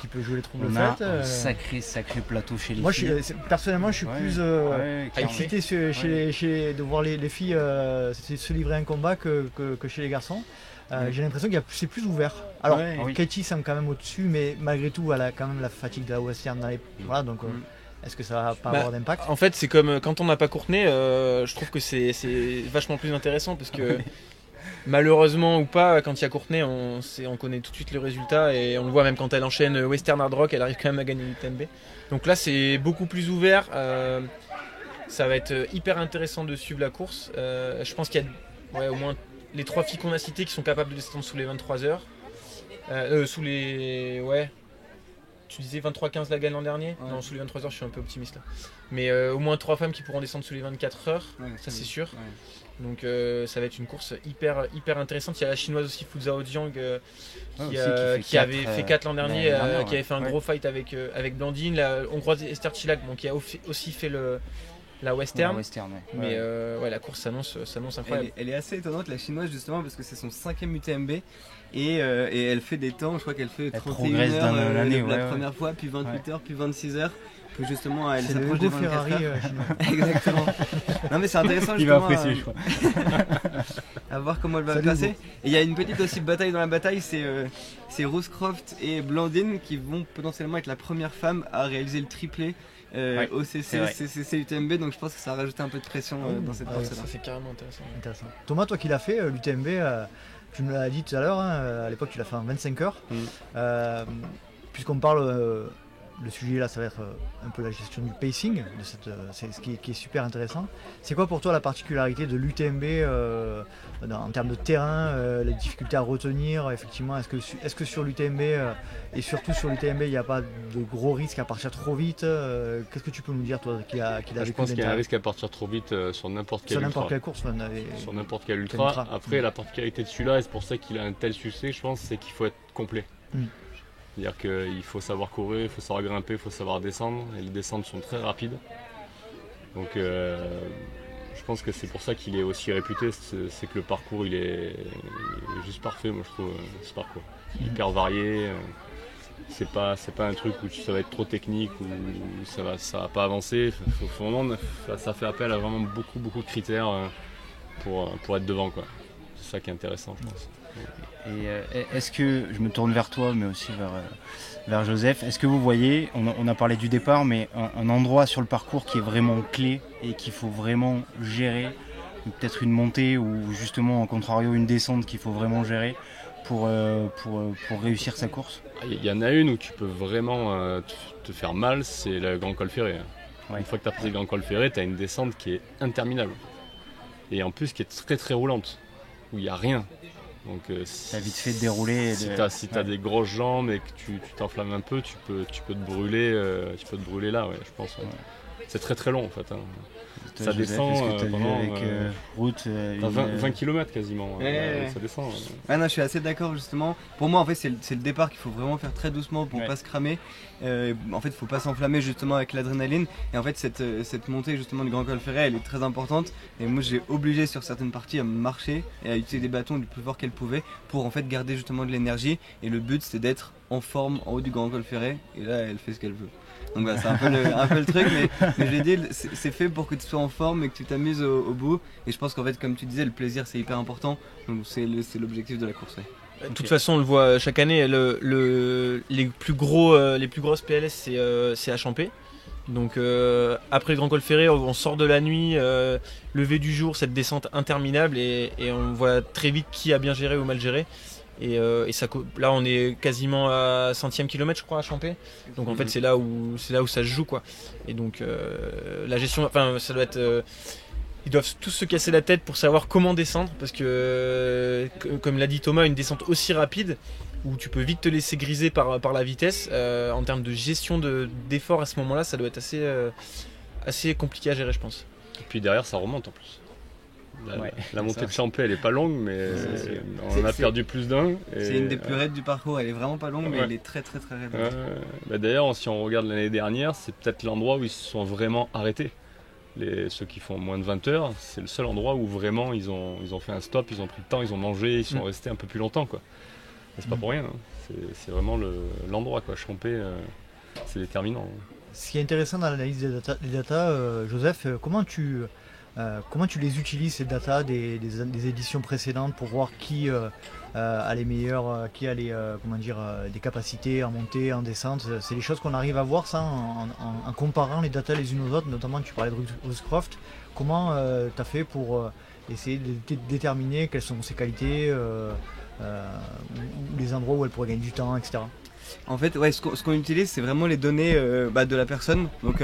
qui peut jouer les troubles fêtes. On a un sacré plateau chez les filles. Moi, personnellement, je suis plus excité de voir les filles se livrer un combat que chez les garçons. J'ai l'impression que c'est plus ouvert. Alors, Katie semble quand même au-dessus, mais malgré tout, elle a quand même la fatigue de la Western dans les... Voilà, donc est-ce que ça va pas avoir d'impact? En fait, c'est comme quand on n'a pas Courtenay, je trouve que c'est vachement plus intéressant, parce que malheureusement ou pas, quand il y a Courtenay, on connaît tout de suite le résultat, et on le voit même quand elle enchaîne Western Hard Rock, elle arrive quand même à gagner l'UTMB. Donc là, c'est beaucoup plus ouvert. Ça va être hyper intéressant de suivre la course. Je pense qu'il y a au moins les 3 filles qu'on a citées qui sont capables de descendre sous les 23 heures. Sous les... Tu disais 23-15 la gagne l'an dernier? Non, sous les 23 heures, je suis un peu optimiste là. Mais au moins 3 femmes qui pourront descendre sous les 24 heures, ça c'est sûr. Donc ça va être une course hyper intéressante. Il y a la chinoise aussi, Fu Zhaojiang, qui avait fait 4 l'an dernier, qui avait fait un gros fight avec Blandine. La hongroise Esther Csillag, qui a aussi fait la Western. Mais la course s'annonce incroyable. Elle est assez étonnante, la chinoise, justement, parce que c'est son 5e UTMB, et elle fait des temps. Je crois qu'elle fait 31 heures la première fois, puis 28 heures, puis 26 heures. Puis justement, elle s'approche des 24 heures. Exactement. Non, mais c'est intéressant, justement. Il va apprécier, je crois. À voir comment elle va passer. Et il y a une petite aussi bataille dans la bataille, c'est Rooscroft et Blandine qui vont potentiellement être la première femme à réaliser le triplé OCC, CCC, UTMB, donc je pense que ça va rajouter un peu de pression dans cette course-là. Ça c'est carrément intéressant. Thomas, toi qui l'as fait, l'UTMB, tu me l'as dit tout à l'heure, à l'époque tu l'as fait en 25 heures. Puisqu'on parle, le sujet là, ça va être un peu la gestion du pacing, c'est ce qui est super intéressant. C'est quoi pour toi la particularité de l'UTMB en termes de terrain, les difficultés à retenir, effectivement, est-ce que sur l'UTMB et surtout sur l'UTMB il n'y a pas de gros risques à partir trop vite? Qu'est-ce que tu peux nous dire, toi qui a Je pense qu'il y a un risque à partir trop vite sur n'importe quelle course, sur n'importe quel ultra. Après, la particularité de celui-là, et c'est pour ça qu'il a un tel succès, je pense, c'est qu'il faut être complet. C'est-à-dire qu'il faut savoir courir, il faut savoir grimper, il faut savoir descendre, et les descentes sont très rapides. Donc je pense que c'est pour ça qu'il est aussi réputé, c'est que le parcours il est juste parfait, moi je trouve, ce parcours. Hyper varié, c'est pas un truc où ça va être trop technique, ou ça va pas avancer. Ça fait appel à vraiment beaucoup de critères pour être devant, quoi. C'est ça qui est intéressant, je pense. Et est-ce que, je me tourne vers toi mais aussi vers Joseph, est-ce que vous voyez, on a parlé du départ, mais un endroit sur le parcours qui est vraiment clé et qu'il faut vraiment gérer, peut-être une montée ou justement en contrario une descente qu'il faut vraiment gérer pour réussir sa course? Il y en a une où tu peux vraiment te faire mal, c'est le Grand Col Ferré. Une fois que tu as passé le Grand Col Ferré, tu as une descente qui est interminable et en plus qui est très très roulante, où il n'y a rien. Donc ça a vite fait de dérouler. Si tu as des grosses jambes et que tu t'enflammes un peu, tu peux te brûler là, ouais, je pense. Ouais. C'est très très long en fait. Hein. Ça descend pendant avec route 20 km quasiment. Ça descend. Ah non, je suis assez d'accord justement. Pour moi en fait c'est le départ qu'il faut vraiment faire très doucement pour pas se cramer. En fait il faut pas s'enflammer justement avec l'adrénaline. Et en fait cette montée justement du Grand Col Ferret elle est très importante. Et moi j'ai obligé sur certaines parties à marcher et à utiliser des bâtons du plus fort qu'elle pouvait pour en fait garder justement de l'énergie. Et le but c'est d'être en forme en haut du Grand Col Ferret. Et là elle fait ce qu'elle veut. Donc voilà, c'est un peu le truc, mais je l'ai dit, c'est fait pour que tu sois en forme et que tu t'amuses au bout. Et je pense qu'en fait, comme tu disais, le plaisir c'est hyper important. Donc c'est l'objectif de la course. De toute façon, on le voit chaque année, les plus grosses PLS c'est à Champé. Donc après le Grand Col Ferret, on sort de la nuit, lever du jour, cette descente interminable et on voit très vite qui a bien géré ou mal géré. Et là on est quasiment à 100e kilomètre je crois à Champé. Donc en fait c'est là où ça se joue quoi. Et donc la gestion, enfin ça doit être ils doivent tous se casser la tête pour savoir comment descendre parce que comme l'a dit Thomas, une descente aussi rapide où tu peux vite te laisser griser par la vitesse, en termes de gestion d'effort à ce moment là ça doit être assez compliqué à gérer je pense. Et puis derrière ça remonte en plus. La montée de Champé elle est pas longue mais on a perdu plus d'un. C'est une des plus raides du parcours, elle est vraiment pas longue mais elle est très très très raide. D'ailleurs si on regarde l'année dernière c'est peut-être l'endroit où ils se sont vraiment arrêtés. Ceux qui font moins de 20 heures, c'est le seul endroit où vraiment ils ont fait un stop, ils ont pris le temps, ils ont mangé, ils sont restés un peu plus longtemps quoi. Et c'est pas pour rien, hein. C'est vraiment l'endroit quoi. Champé c'est déterminant. Ce qui est intéressant dans l'analyse des data, Joseph, comment tu les utilises ces datas des éditions précédentes pour voir qui a les meilleurs, qui a des capacités en montée, en descente. C'est des choses qu'on arrive à voir ça en comparant les datas les unes aux autres. Notamment tu parlais de Ruscroft. Comment tu as fait pour essayer de déterminer quelles sont ses qualités, ou les endroits où elle pourrait gagner du temps, etc. En fait, ouais, ce qu'on utilise, c'est vraiment les données de la personne. Donc,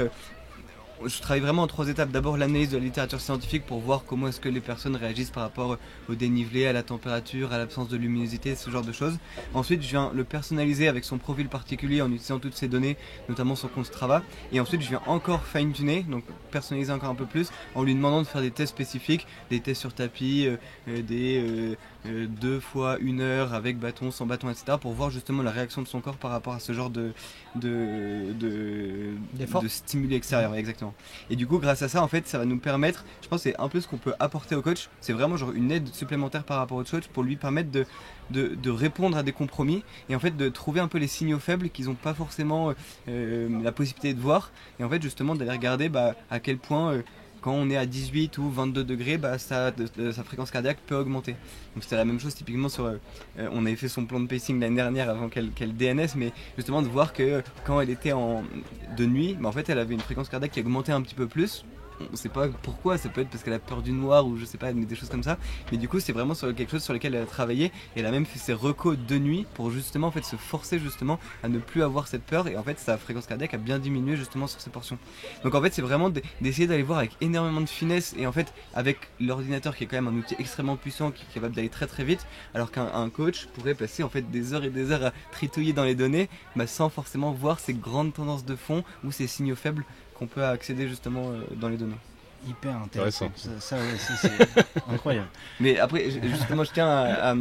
je travaille vraiment en 3 étapes. D'abord l'analyse de la littérature scientifique pour voir comment est-ce que les personnes réagissent par rapport au dénivelé, à la température, à l'absence de luminosité, ce genre de choses. Ensuite je viens le personnaliser avec son profil particulier en utilisant toutes ces données, notamment son compte Strava. Et ensuite je viens encore fine-tuner, donc personnaliser encore un peu plus, en lui demandant de faire des tests spécifiques, des tests sur tapis, des 2 fois 1 heure avec bâton, sans bâton, etc. pour voir justement la réaction de son corps par rapport à ce genre de stimuli extérieur, exactement. Et du coup grâce à ça en fait ça va nous permettre, je pense que c'est un peu ce qu'on peut apporter au coach, c'est vraiment genre une aide supplémentaire par rapport au coach pour lui permettre de répondre à des compromis et en fait de trouver un peu les signaux faibles qu'ils n'ont pas forcément la possibilité de voir et en fait justement d'aller regarder à quel point quand on est à 18 ou 22 degrés, sa fréquence cardiaque peut augmenter. Donc c'était la même chose typiquement on avait fait son plan de pacing l'année dernière avant qu'elle DNS, mais justement de voir que quand elle était de nuit, en fait elle avait une fréquence cardiaque qui augmentait un petit peu plus. On sait pas pourquoi, ça peut être parce qu'elle a peur du noir ou je sais pas, des choses comme ça. Mais du coup c'est vraiment quelque chose sur lequel elle a travaillé. Et elle a même fait ses recos de nuit pour justement en fait se forcer justement à ne plus avoir cette peur. Et en fait sa fréquence cardiaque a bien diminué justement sur ces portions. Donc en fait c'est vraiment d'essayer d'aller voir avec énormément de finesse. Et en fait avec l'ordinateur qui est quand même un outil extrêmement puissant qui est capable d'aller très très vite. Alors qu'un coach pourrait passer en fait des heures et des heures à tritouiller dans les données sans forcément voir ces grandes tendances de fond ou ces signaux faibles qu'on peut accéder justement dans les données. Hyper intéressant. Ça c'est incroyable. Mais après, justement, je tiens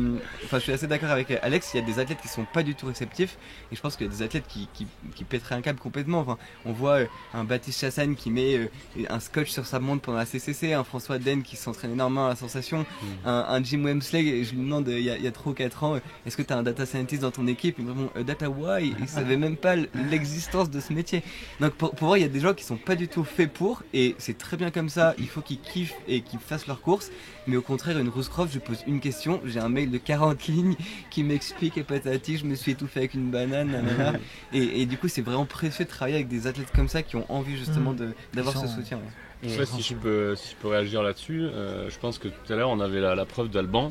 je suis assez d'accord avec Alex, il y a des athlètes qui sont pas du tout réceptifs et je pense qu'il y a des athlètes qui pèteraient un câble complètement. Enfin, on voit un Baptiste Chassagne qui met un scotch sur sa montre pendant la CCC, un François Den qui s'entraîne énormément à la sensation, un Jim Wemsley, je lui demande il y a 3 ou 4 ans, est-ce que tu as un data scientist dans ton équipe? Et vraiment, data why? Il savait même pas l'existence de ce métier. Donc pour voir, il y a des gens qui sont pas du tout faits pour et c'est très bien comme ça, il faut qu'ils kiffent et qu'ils fassent leur course. Mais au contraire, une Ruscroft, je pose une question, j'ai un mail de 40 lignes qui m'explique et patati, je me suis étouffé avec une banane, nanana. Et du coup, c'est vraiment précieux de travailler avec des athlètes comme ça qui ont envie justement d'avoir ce soutien. Ouais. Si je peux réagir là-dessus, je pense que tout à l'heure on avait la preuve d'Alban,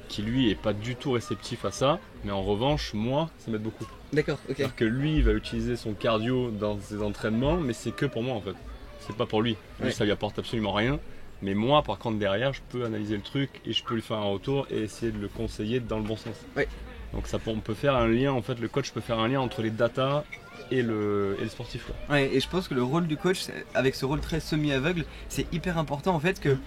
qui lui est pas du tout réceptif à ça, mais en revanche, moi, ça m'aide beaucoup. D'accord, ok. C'est-à-dire que lui, il va utiliser son cardio dans ses entraînements, mais c'est que pour moi en fait. C'est pas pour lui. Lui, ça lui apporte absolument rien. Mais moi, par contre, derrière, je peux analyser le truc et je peux lui faire un retour et essayer de le conseiller dans le bon sens. Ouais. Donc on peut faire un lien, en fait, le coach peut faire un lien entre les datas et le sportif. Quoi. Ouais, et je pense que le rôle du coach, avec ce rôle très semi-aveugle, c'est hyper important en fait que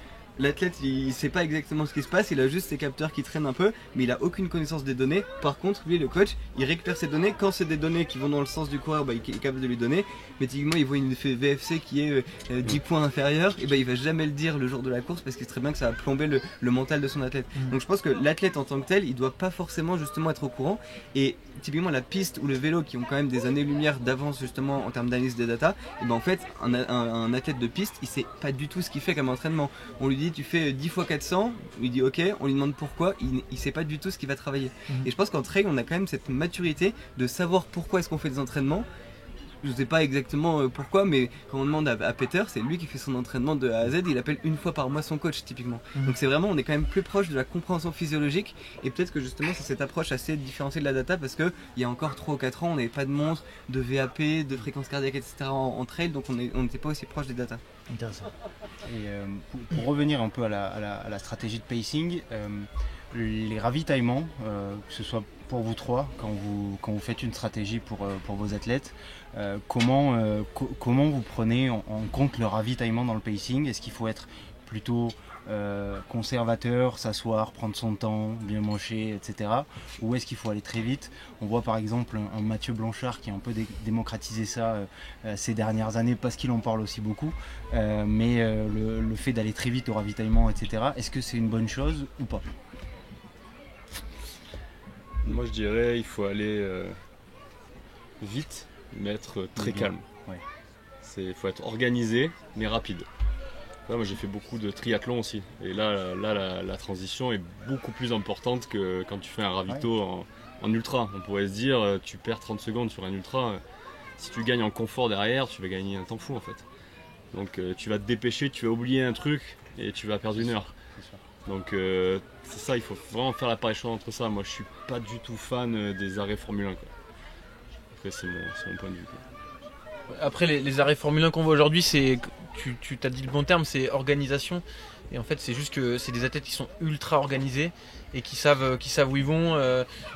l'athlète il sait pas exactement ce qui se passe, il a juste ses capteurs qui traînent un peu, mais il a aucune connaissance des données. Par contre, lui, le coach, il récupère ces données. Quand c'est des données qui vont dans le sens du coureur, bah, il est capable de lui donner. Mais typiquement, il voit une VFC qui est 10 points inférieure, et bah, il va jamais le dire le jour de la course parce qu'il sait très bien que ça va plomber le mental de son athlète. Donc je pense que l'athlète en tant que tel, il doit pas forcément justement être au courant. Et typiquement la piste ou le vélo qui ont quand même des années-lumière d'avance justement en termes d'analyse des data, et ben en fait un athlète de piste il sait pas du tout ce qu'il fait comme entraînement. On lui dit tu fais 10 fois 400, il dit ok, on lui demande pourquoi, il sait pas du tout ce qu'il va travailler. Et je pense qu'en trail on a quand même cette maturité de savoir pourquoi est-ce qu'on fait des entraînements. Je sais pas exactement pourquoi, mais quand on demande à Peter, c'est lui qui fait son entraînement de A à Z, il appelle une fois par mois son coach typiquement. Donc c'est vraiment, on est quand même plus proche de la compréhension physiologique, et peut-être que justement c'est cette approche assez différenciée de la data, parce qu'il y a encore 3 ou 4 ans, on n'avait pas de montre, de VAP, de fréquence cardiaque, etc. en trail, donc on n'était pas aussi proche des data. Intéressant. Et pour revenir un peu à la stratégie de pacing, les ravitaillements, que ce soit pour vous trois, quand vous faites une stratégie pour vos athlètes, comment vous prenez en compte le ravitaillement dans le pacing? Est-ce qu'il faut être plutôt conservateur, s'asseoir, prendre son temps, bien manger, etc. Ou est-ce qu'il faut aller très vite? On voit par exemple un Mathieu Blanchard qui a un peu démocratisé ça ces dernières années parce qu'il en parle aussi beaucoup. Mais le fait d'aller très vite au ravitaillement, etc., est-ce que c'est une bonne chose ou pas? Moi je dirais il faut aller vite mais être très calme. Ouais. Il faut être organisé mais rapide. Ouais, moi j'ai fait beaucoup de triathlon aussi et là la transition est beaucoup plus importante que quand tu fais un ravito en ultra. On pourrait se dire tu perds 30 secondes sur un ultra, si tu gagnes en confort derrière tu vas gagner un temps fou en fait. Donc tu vas te dépêcher, tu vas oublier un truc et tu vas perdre une heure. Donc c'est ça, il faut vraiment faire la pareille entre ça. Moi je suis pas du tout fan des arrêts Formule 1 quoi. Après c'est mon point de vue quoi. Après les arrêts Formule 1 qu'on voit aujourd'hui, c'est tu t'as dit le bon terme, c'est organisation. Et en fait c'est juste que c'est des athlètes qui sont ultra organisés et qui savent où ils vont.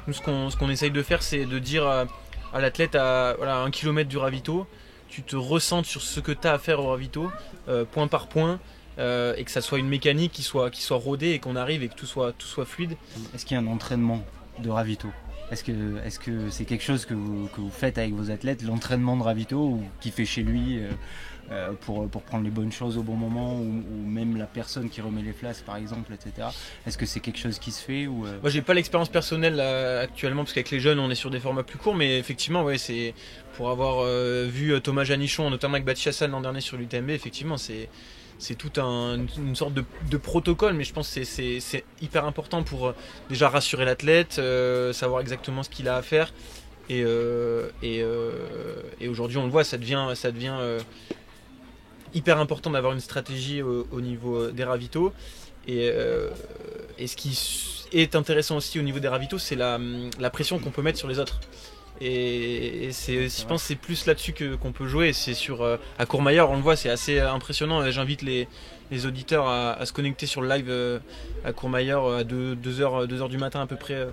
Nous ce qu'on essaye de faire, c'est de dire à l'athlète à 1 km du ravito, tu te ressentes sur ce que tu as à faire au ravito, point par point. Et que ça soit une mécanique qui soit rodée et qu'on arrive et que tout soit fluide. Est-ce qu'il y a un entraînement de ravito? Est-ce que c'est quelque chose que vous faites avec vos athlètes, l'entraînement de ravito, ou qui fait chez lui pour prendre les bonnes choses au bon moment, ou même la personne qui remet les flasques par exemple, etc. Est-ce que c'est quelque chose qui se fait ou Moi j'ai pas l'expérience personnelle là, actuellement parce qu'avec les jeunes on est sur des formats plus courts, mais effectivement ouais, c'est pour avoir vu Thomas Janichon notamment avec Baptiste Chassan l'an dernier sur l'UTMB, effectivement c'est toute une sorte de protocole, mais je pense que c'est hyper important pour déjà rassurer l'athlète, savoir exactement ce qu'il a à faire. Et aujourd'hui, on le voit, ça devient hyper important d'avoir une stratégie au niveau des ravitaux. Et ce qui est intéressant aussi au niveau des ravitaux, c'est la pression qu'on peut mettre sur les autres. Et je pense que c'est plus là-dessus qu'on peut jouer. C'est sur à Courmayeur, on le voit, c'est assez impressionnant. J'invite les auditeurs à se connecter sur le live à Courmayeur à 2h du matin à peu près.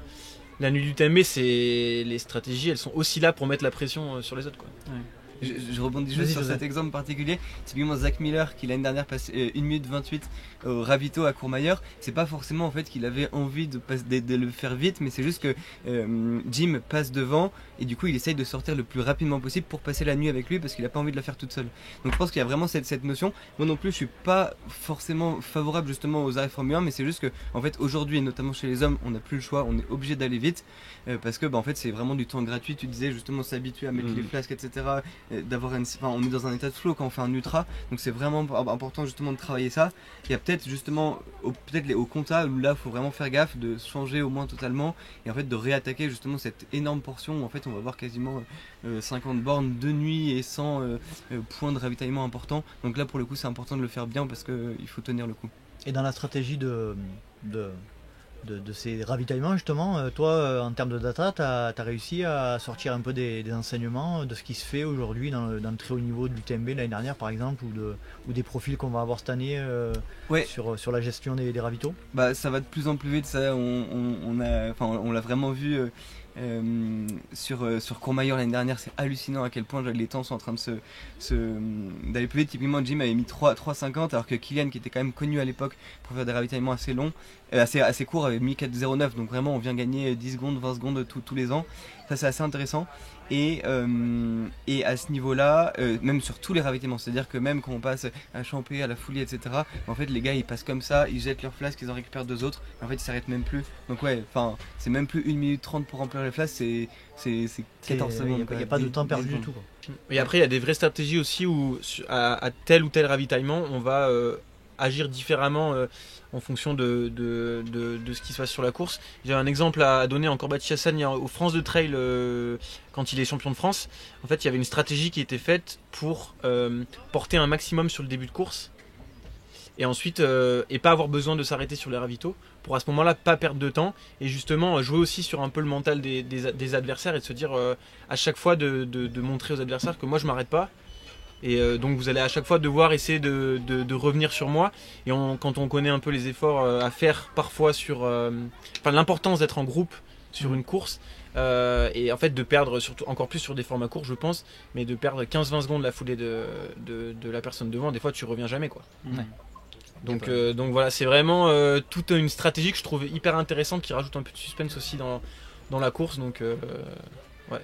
La nuit du TMB, les stratégies, elles sont aussi là pour mettre la pression sur les autres, quoi. Ouais. Je rebondis juste sur cet exemple particulier. Typiquement Zach Miller qui l'année dernière passe 1 minute 28 au ravito à Courmayeur. C'est pas forcément en fait qu'il avait envie de le faire vite, mais c'est juste que Jim passe devant et du coup il essaye de sortir le plus rapidement possible pour passer la nuit avec lui parce qu'il a pas envie de la faire toute seule. Donc je pense qu'il y a vraiment cette notion. Moi non plus je suis pas forcément favorable justement aux arrêts Formule 1, mais c'est juste que en fait aujourd'hui et notamment chez les hommes on n'a plus le choix, on est obligé d'aller vite parce que en fait c'est vraiment du temps gratuit. Tu disais justement s'habituer à mettre les flasques, etc. On est dans un état de flow quand on fait un ultra, donc c'est vraiment important justement de travailler ça. Il y a peut-être justement au compta où là il faut vraiment faire gaffe de changer au moins totalement et en fait de réattaquer justement cette énorme portion où en fait on va voir quasiment 50 bornes de nuit et 100 points de ravitaillement importants. Donc là pour le coup c'est important de le faire bien parce qu'il faut tenir le coup. Et dans la stratégie de de ces ravitaillements justement. Toi, en termes de data, tu as réussi à sortir un peu des enseignements de ce qui se fait aujourd'hui dans le très haut niveau de l'UTMB l'année dernière par exemple, ou des profils qu'on va avoir cette année sur la gestion des ravitaux? Bah, ça va de plus en plus vite, ça on l'a vraiment vu sur Courmayeur l'année dernière. C'est hallucinant à quel point les temps sont en train d'aller plus vite. Typiquement Jim avait mis 3,50 alors que Kylian, qui était quand même connu à l'époque pour faire des ravitaillements assez longs, assez courts, avait mis 4,09. Donc vraiment on vient gagner 10 secondes, 20 secondes tous les ans. Ça c'est assez intéressant. Et à ce niveau-là, même sur tous les ravitaillements, c'est-à-dire que même quand on passe à Champé, à la Foulie, etc., en fait les gars ils passent comme ça, ils jettent leurs flasques, ils en récupèrent 2 autres, en fait ils s'arrêtent même plus. Donc ouais, enfin c'est même plus 1 minute 30 pour remplir les flasques, c'est 14 secondes. Il n'y a pas de temps perdu du tout, quoi. Et après il y a des vraies stratégies aussi où à tel ou tel ravitaillement on va agir différemment en fonction de ce qui se passe sur la course. J'ai un exemple à donner en Corbat-Chassagne au France de Trail quand il est champion de France. En fait, il y avait une stratégie qui était faite pour porter un maximum sur le début de course et ensuite et pas avoir besoin de s'arrêter sur les ravitaux pour à ce moment-là pas perdre de temps et justement jouer aussi sur un peu le mental des adversaires et de se dire à chaque fois de montrer aux adversaires que moi je m'arrête pas. Et donc vous allez à chaque fois devoir essayer de revenir sur moi. Et quand on connaît un peu les efforts à faire parfois sur l'importance d'être en groupe sur une course et en fait de perdre surtout encore plus sur des formats courts je pense, mais de perdre 15-20 secondes la foulée de la personne devant, des fois tu reviens jamais quoi. Ouais. Donc voilà, c'est vraiment toute une stratégie que je trouve hyper intéressante qui rajoute un peu de suspense aussi dans la course. Donc ouais.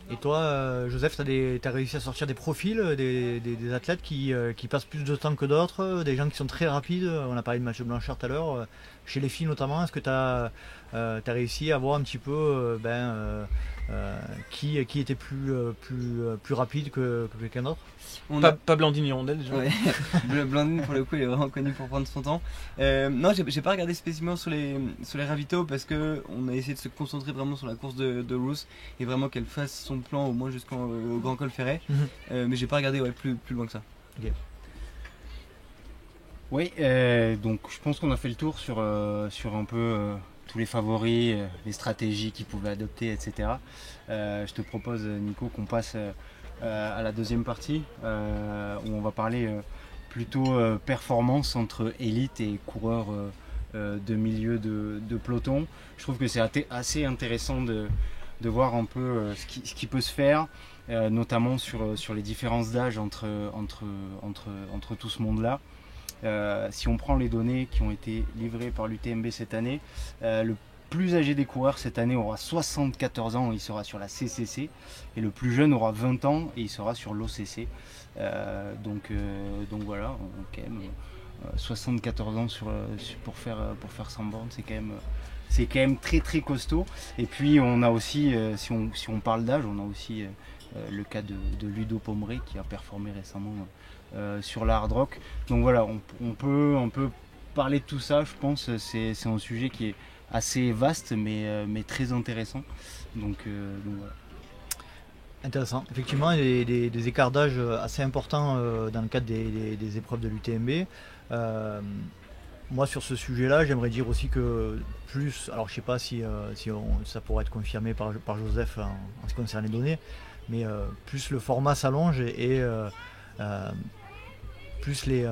Et toi, Joseph, t'as réussi à sortir des profils, des athlètes qui passent plus de temps que d'autres, des gens qui sont très rapides. On a parlé de Mathieu Blanchard tout à l'heure, chez les filles notamment. Est-ce que tu as réussi à voir un petit peu qui était plus rapide que quelqu'un d'autre? Pas Blandine Hirondelle déjà. Ouais. Blandine pour le coup il est vraiment connu pour prendre son temps. Non, j'ai pas regardé spécifiquement sur les ravitaux parce que on a essayé de se concentrer vraiment sur la course de Ruth et vraiment qu'elle fasse son plan au moins jusqu'au Grand Col Ferret. Mais j'ai pas regardé plus loin que ça. Okay. Oui, donc je pense qu'on a fait le tour sur un peu tous les favoris, les stratégies qu'ils pouvaient adopter, etc. Je te propose, Nico, qu'on passe à la deuxième partie où on va parler plutôt performance entre élite et coureurs de milieu de peloton. Je trouve que c'est assez intéressant de voir un peu ce qui peut se faire, notamment sur les différences d'âge entre tout ce monde-là. Si on prend les données qui ont été livrées par l'UTMB cette année, le plus âgé des coureurs cette année aura 74 ans, il sera sur la CCC, et le plus jeune aura 20 ans et il sera sur l'OCC. Donc voilà, quand même 74 ans pour faire 100 bornes, c'est quand même très très costaud. Et puis on a aussi, si on parle d'âge, on a aussi le cas de Ludo Pomeré qui a performé récemment sur la Hard Rock. Donc voilà, on peut parler de tout ça, je pense. C'est un sujet qui est assez vaste mais très intéressant. Donc voilà. Intéressant. Effectivement, il y a des écarts d'âge assez importants dans le cadre des épreuves de l'UTMB. Moi, sur ce sujet-là, j'aimerais dire aussi que plus, alors je sais pas si ça pourrait être confirmé par Joseph en ce qui concerne les données, mais plus le format s'allonge et plus les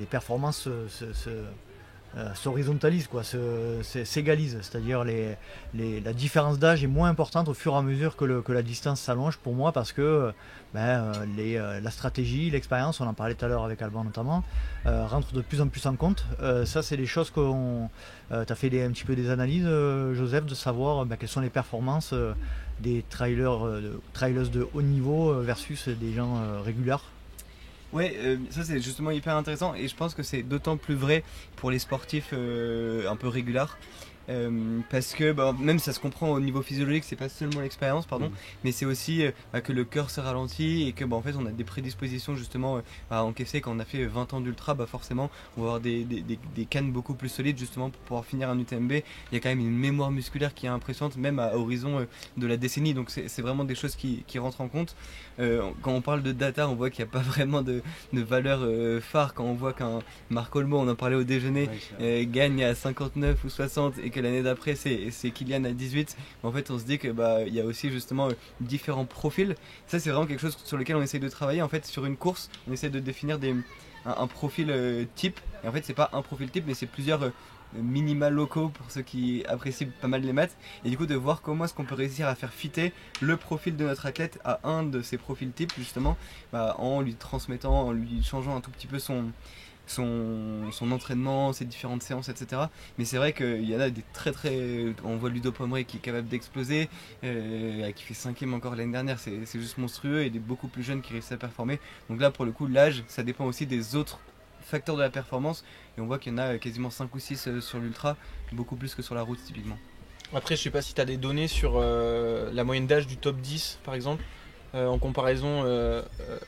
performances s'horizontalisent, s'égalisent. C'est-à-dire la différence d'âge est moins importante au fur et à mesure que la distance s'allonge pour moi, parce que la stratégie, l'expérience, on en parlait tout à l'heure avec Alban notamment, rentrent de plus en plus en compte. Ça, c'est des choses qu'on... tu as fait un petit peu des analyses, Joseph, de savoir quelles sont les performances des trailers de haut niveau versus des gens réguliers. Ouais, ça c'est justement hyper intéressant et je pense que c'est d'autant plus vrai pour les sportifs un peu réguliers parce que même ça se comprend au niveau physiologique, c'est pas seulement l'expérience, mais c'est aussi que le cœur se ralentit et que en fait on a des prédispositions justement à encaisser. Quand on a fait 20 ans d'ultra, forcément on va avoir des cannes beaucoup plus solides justement pour pouvoir finir un UTMB. Il y a quand même une mémoire musculaire qui est impressionnante, même à horizon de la décennie, donc c'est vraiment des choses qui rentrent en compte. Quand on parle de data, on voit qu'il n'y a pas vraiment de valeur phare. Quand on voit qu'un Marc Olmo, on en parlait au déjeuner, gagne à 59 ou 60 et que l'année d'après c'est Kylian à 18, en fait on se dit que il y a aussi justement différents profils. Ça c'est vraiment quelque chose sur lequel on essaie de travailler. En fait sur une course on essaie de définir un profil type, et en fait c'est pas un profil type mais c'est plusieurs minima locaux pour ceux qui apprécient pas mal les maths, et du coup de voir comment est-ce qu'on peut réussir à faire fitter le profil de notre athlète à un de ces profils types justement, en lui transmettant, en lui changeant un tout petit peu son entraînement, ses différentes séances, etc. Mais c'est vrai qu'il y en a des très, on voit Ludo Pomeré qui est capable d'exploser, qui fait 5ème encore l'année dernière, c'est juste monstrueux, et des beaucoup plus jeunes qui réussissent à performer. Donc là pour le coup l'âge ça dépend aussi des autres facteurs de la performance, et on voit qu'il y en a quasiment 5 ou 6 sur l'ultra, beaucoup plus que sur la route typiquement. Après je sais pas si tu as des données sur la moyenne d'âge du top 10 par exemple, en comparaison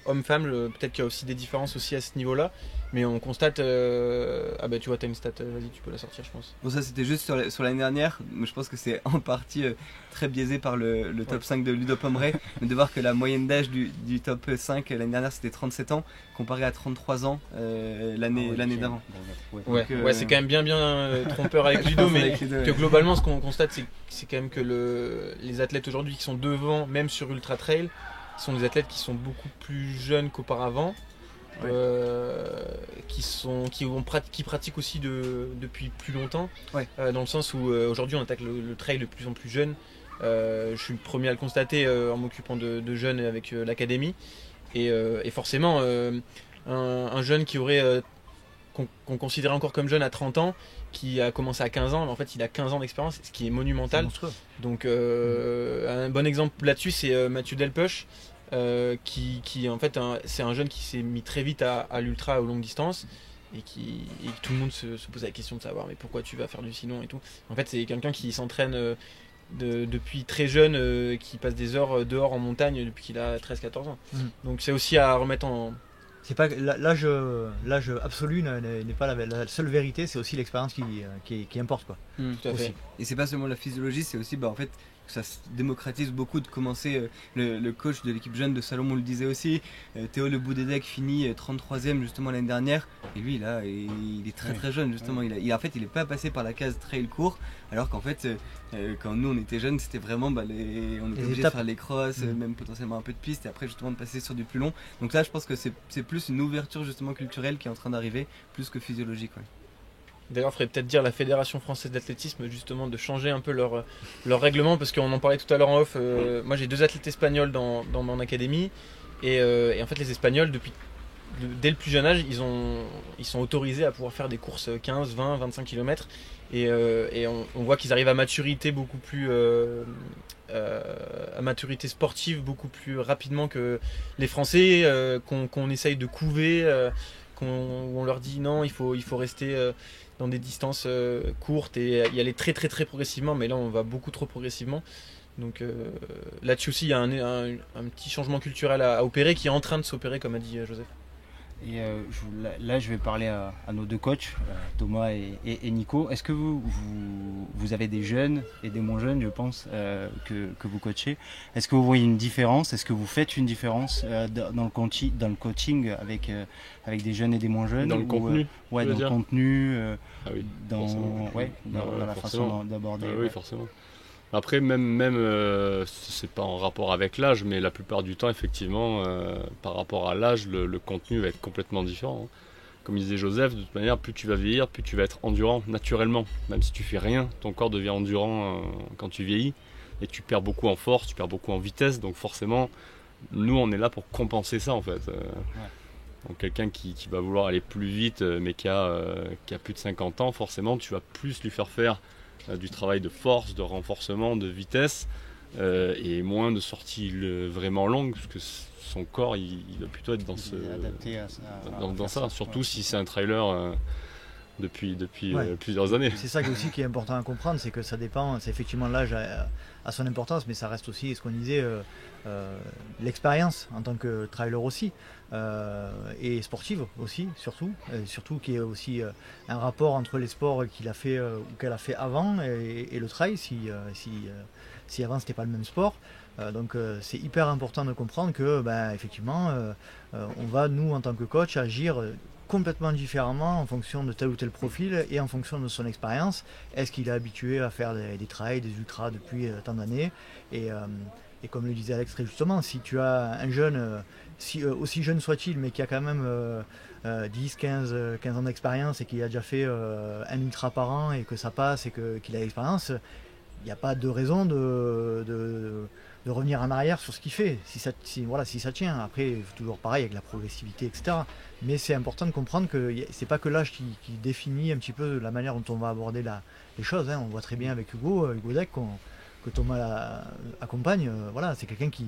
homme-femme, peut-être qu'il y a aussi des différences aussi à ce niveau-là, mais on constate, tu vois, tu as une stat, vas-y tu peux la sortir je pense. Bon ça c'était juste sur l'année dernière, mais je pense que c'est en partie très biaisé par le top 5 de Ludo Pomeré, mais de voir que la moyenne d'âge du top 5 l'année dernière c'était 37 ans, comparé à 33 ans l'année d'avant. Ouais, c'est quand même bien trompeur avec Ludo, mais que globalement ce qu'on constate c'est quand même que les athlètes aujourd'hui qui sont devant, même sur Ultra Trail, sont des athlètes qui sont beaucoup plus jeunes qu'auparavant. Qui pratiquent aussi depuis plus longtemps, dans le sens où aujourd'hui on attaque le trail de plus en plus jeune. Je suis le premier à le constater en m'occupant de jeunes avec l'académie, et forcément un jeune qui aurait qu'on considérait encore comme jeune à 30 ans, qui a commencé à 15 ans, mais en fait il a 15 ans d'expérience, ce qui est monumental. Donc un bon exemple là-dessus c'est Mathieu Delpech, qui en fait c'est un jeune qui s'est mis très vite à l'ultra, aux longues distances, et tout le monde se pose la question de savoir mais pourquoi tu vas faire du sinon et tout. En fait c'est quelqu'un qui s'entraîne depuis très jeune, qui passe des heures dehors en montagne depuis qu'il a 13-14 ans. Donc c'est aussi à remettre en... C'est pas l'âge absolu n'est pas la seule vérité, c'est aussi l'expérience qui importe quoi. Tout à fait. Et c'est pas seulement la physiologie, c'est aussi en fait ça se démocratise beaucoup de commencer. Le coach de l'équipe jeune de Salomon le disait aussi, Théo Le Boudédec finit 33ème justement l'année dernière, et lui là il est très jeune justement. En fait il est pas passé par la case trail court, alors qu'en fait quand nous on était jeunes c'était vraiment on était obligé de faire les crosses, même potentiellement un peu de piste, et après justement de passer sur du plus long. Donc là je pense que c'est plus une ouverture justement culturelle qui est en train d'arriver, plus que physiologique. D'ailleurs, il faudrait peut-être dire à la Fédération Française d'Athlétisme justement de changer un peu leur règlement, parce qu'on en parlait tout à l'heure en off. Moi j'ai 2 athlètes espagnols dans mon académie, et en fait les Espagnols dès le plus jeune âge ils sont autorisés à pouvoir faire des courses 15, 20, 25 km, et on voit qu'ils arrivent à maturité beaucoup plus à maturité sportive beaucoup plus rapidement que les Français, qu'on essaye de couver, où on leur dit non, il faut rester dans des distances courtes et y aller très progressivement, mais là on va beaucoup trop progressivement. Donc là-dessus aussi il y a un petit changement culturel à opérer, qui est en train de s'opérer comme a dit Joseph. Et là je vais parler à nos 2 coachs, Thomas et Nico. Est-ce que vous avez des jeunes et des moins jeunes, je pense, que vous coachez? Est-ce que vous voyez une différence? Est-ce que vous faites une différence dans le coaching avec des jeunes et des moins jeunes? Dans le contenu dans le contenu, oui, dans la façon d'aborder. Oui, forcément. Après, même c'est pas en rapport avec l'âge, mais la plupart du temps, effectivement, par rapport à l'âge, le contenu va être complètement différent. Comme disait Joseph, de toute manière, plus tu vas vieillir, plus tu vas être endurant naturellement. Même si tu fais rien, ton corps devient endurant quand tu vieillis, et tu perds beaucoup en force, tu perds beaucoup en vitesse. Donc forcément, nous, on est là pour compenser ça en fait. Donc quelqu'un qui va vouloir aller plus vite, mais qui a plus de 50 ans, forcément, tu vas plus lui faire du travail de force, de renforcement, de vitesse, et moins de sorties vraiment longues, parce que son corps il va plutôt être dans adapté à ça, dans ça, surtout si c'est un trailer depuis Ouais. plusieurs années. C'est ça aussi qui est important à comprendre, c'est que ça dépend, c'est effectivement l'âge a son importance, mais ça reste aussi, ce qu'on disait, l'expérience en tant que trailer aussi, et sportive aussi, surtout qu'il y ait aussi un rapport entre les sports qu'il a fait ou qu'elle a fait avant et le trail, si avant c'était pas le même sport. Donc c'est hyper important de comprendre que effectivement on va, nous en tant que coach, agir complètement différemment en fonction de tel ou tel profil et en fonction de son expérience. Est-ce qu'il est habitué à faire des trails, des ultras depuis tant d'années, et comme le disait Alex très justement, si tu as un jeune, aussi jeune soit-il, mais qui a quand même 10, 15 ans d'expérience et qui a déjà fait un ultra par an et que ça passe et qu'il a l'expérience, il n'y a pas de raison de revenir en arrière sur ce qu'il fait, si ça tient. Après, toujours pareil avec la progressivité, etc. Mais c'est important de comprendre que c'est pas que l'âge qui définit un petit peu la manière dont on va aborder les choses. On voit très bien avec Hugo Deck, que Thomas accompagne. C'est quelqu'un qui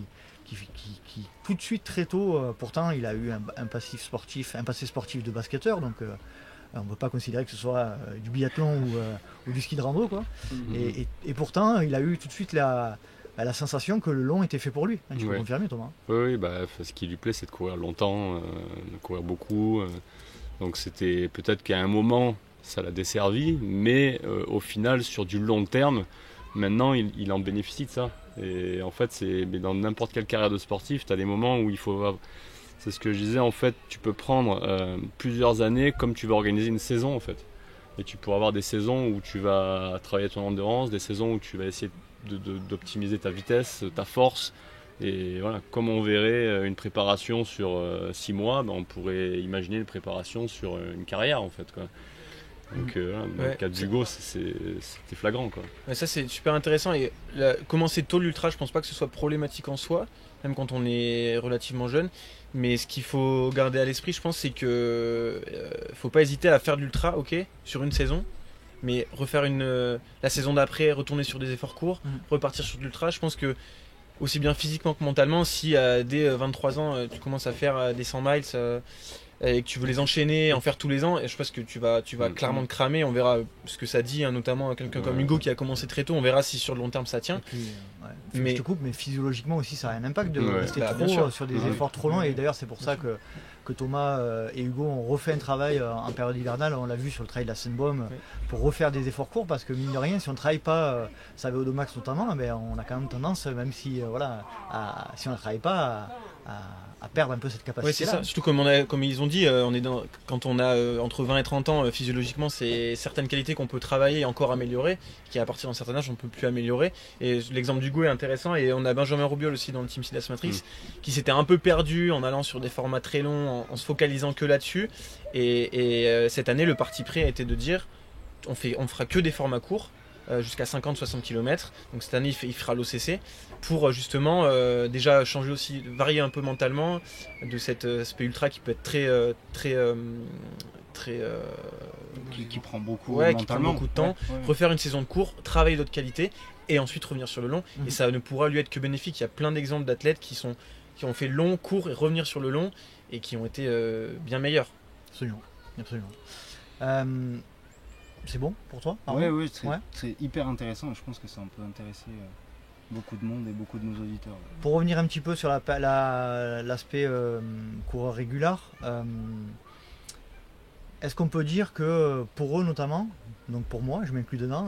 tout de suite, très tôt, pourtant il a eu un passé sportif de basketteur, donc on ne peut pas considérer que ce soit du biathlon ou du ski de rando, quoi. Et pourtant, il a eu tout de suite la sensation que le long était fait pour lui. Tu peux confirmer, Thomas? Oui, ce qui lui plaît, c'est de courir longtemps, de courir beaucoup. Donc c'était peut-être qu'à un moment, ça l'a desservi, mais au final, sur du long terme, maintenant, il en bénéficie de ça. Et en fait, mais dans n'importe quelle carrière de sportif, tu as des moments où il faut... C'est ce que je disais, en fait, tu peux prendre plusieurs années comme tu vas organiser une saison, en fait. Et tu pourras avoir des saisons où tu vas travailler ton endurance, des saisons où tu vas essayer d'optimiser ta vitesse, ta force. Et voilà, comme on verrait une préparation sur 6 mois, on pourrait imaginer une préparation sur une carrière, en fait, quoi. Donc dans le cas d'Hugo, c'était flagrant, quoi. Ça c'est super intéressant, et commencer tôt l'ultra, je pense pas que ce soit problématique en soi, même quand on est relativement jeune. Mais ce qu'il faut garder à l'esprit, je pense, c'est que faut pas hésiter à faire de l'ultra, ok, sur une saison, mais refaire la saison d'après, retourner sur des efforts courts, repartir sur de l'ultra. Je pense que aussi bien physiquement que mentalement, si dès 23 ans tu commences à faire des 100 miles et que tu veux les enchaîner, en faire tous les ans, et je pense que tu vas clairement te cramer. On verra ce que ça dit, notamment quelqu'un comme Hugo qui a commencé très tôt. On verra si sur le long terme ça tient. Puis, je te coupe, mais physiologiquement aussi ça a un impact de rester trop sur des efforts trop longs. Et d'ailleurs c'est pour ça que Thomas et Hugo ont refait un travail en période hivernale. On l'a vu sur le trail de la Seine-Baume, pour refaire des efforts courts, parce que mine de rien, si on ne travaille pas sa VO2 max notamment, on a quand même tendance, même si si on ne travaille pas, à perdre un peu cette capacité. Oui, c'est ça. Surtout comme ils ont dit, quand on a entre 20 et 30 ans, physiologiquement, c'est certaines qualités qu'on peut travailler et encore améliorer, qui à partir d'un certain âge on ne peut plus améliorer. Et l'exemple d'Hugo est intéressant, et on a Benjamin Roubiol aussi dans le team Silas Matrix, qui s'était un peu perdu en allant sur des formats très longs, en se focalisant que là-dessus. Et cette année, le parti pris a été de dire on fera que des formats courts, jusqu'à 50-60 km. Donc cette année il fera l'OCC pour justement déjà changer aussi, varier un peu mentalement de cet aspect ultra qui peut être qui prend beaucoup qui prend beaucoup de temps, refaire une saison de cours, travailler d'autres qualités et ensuite revenir sur le long. Et ça ne pourra lui être que bénéfique. Il y a plein d'exemples d'athlètes qui ont fait long, court et revenir sur le long et qui ont été bien meilleurs. Absolument. C'est bon pour toi? Oui, c'est hyper intéressant, et je pense que ça peut intéresser beaucoup de monde et beaucoup de nos auditeurs. Pour revenir un petit peu sur l'aspect coureur régulier, est-ce qu'on peut dire que pour eux notamment, donc pour moi, je m'inclus dedans,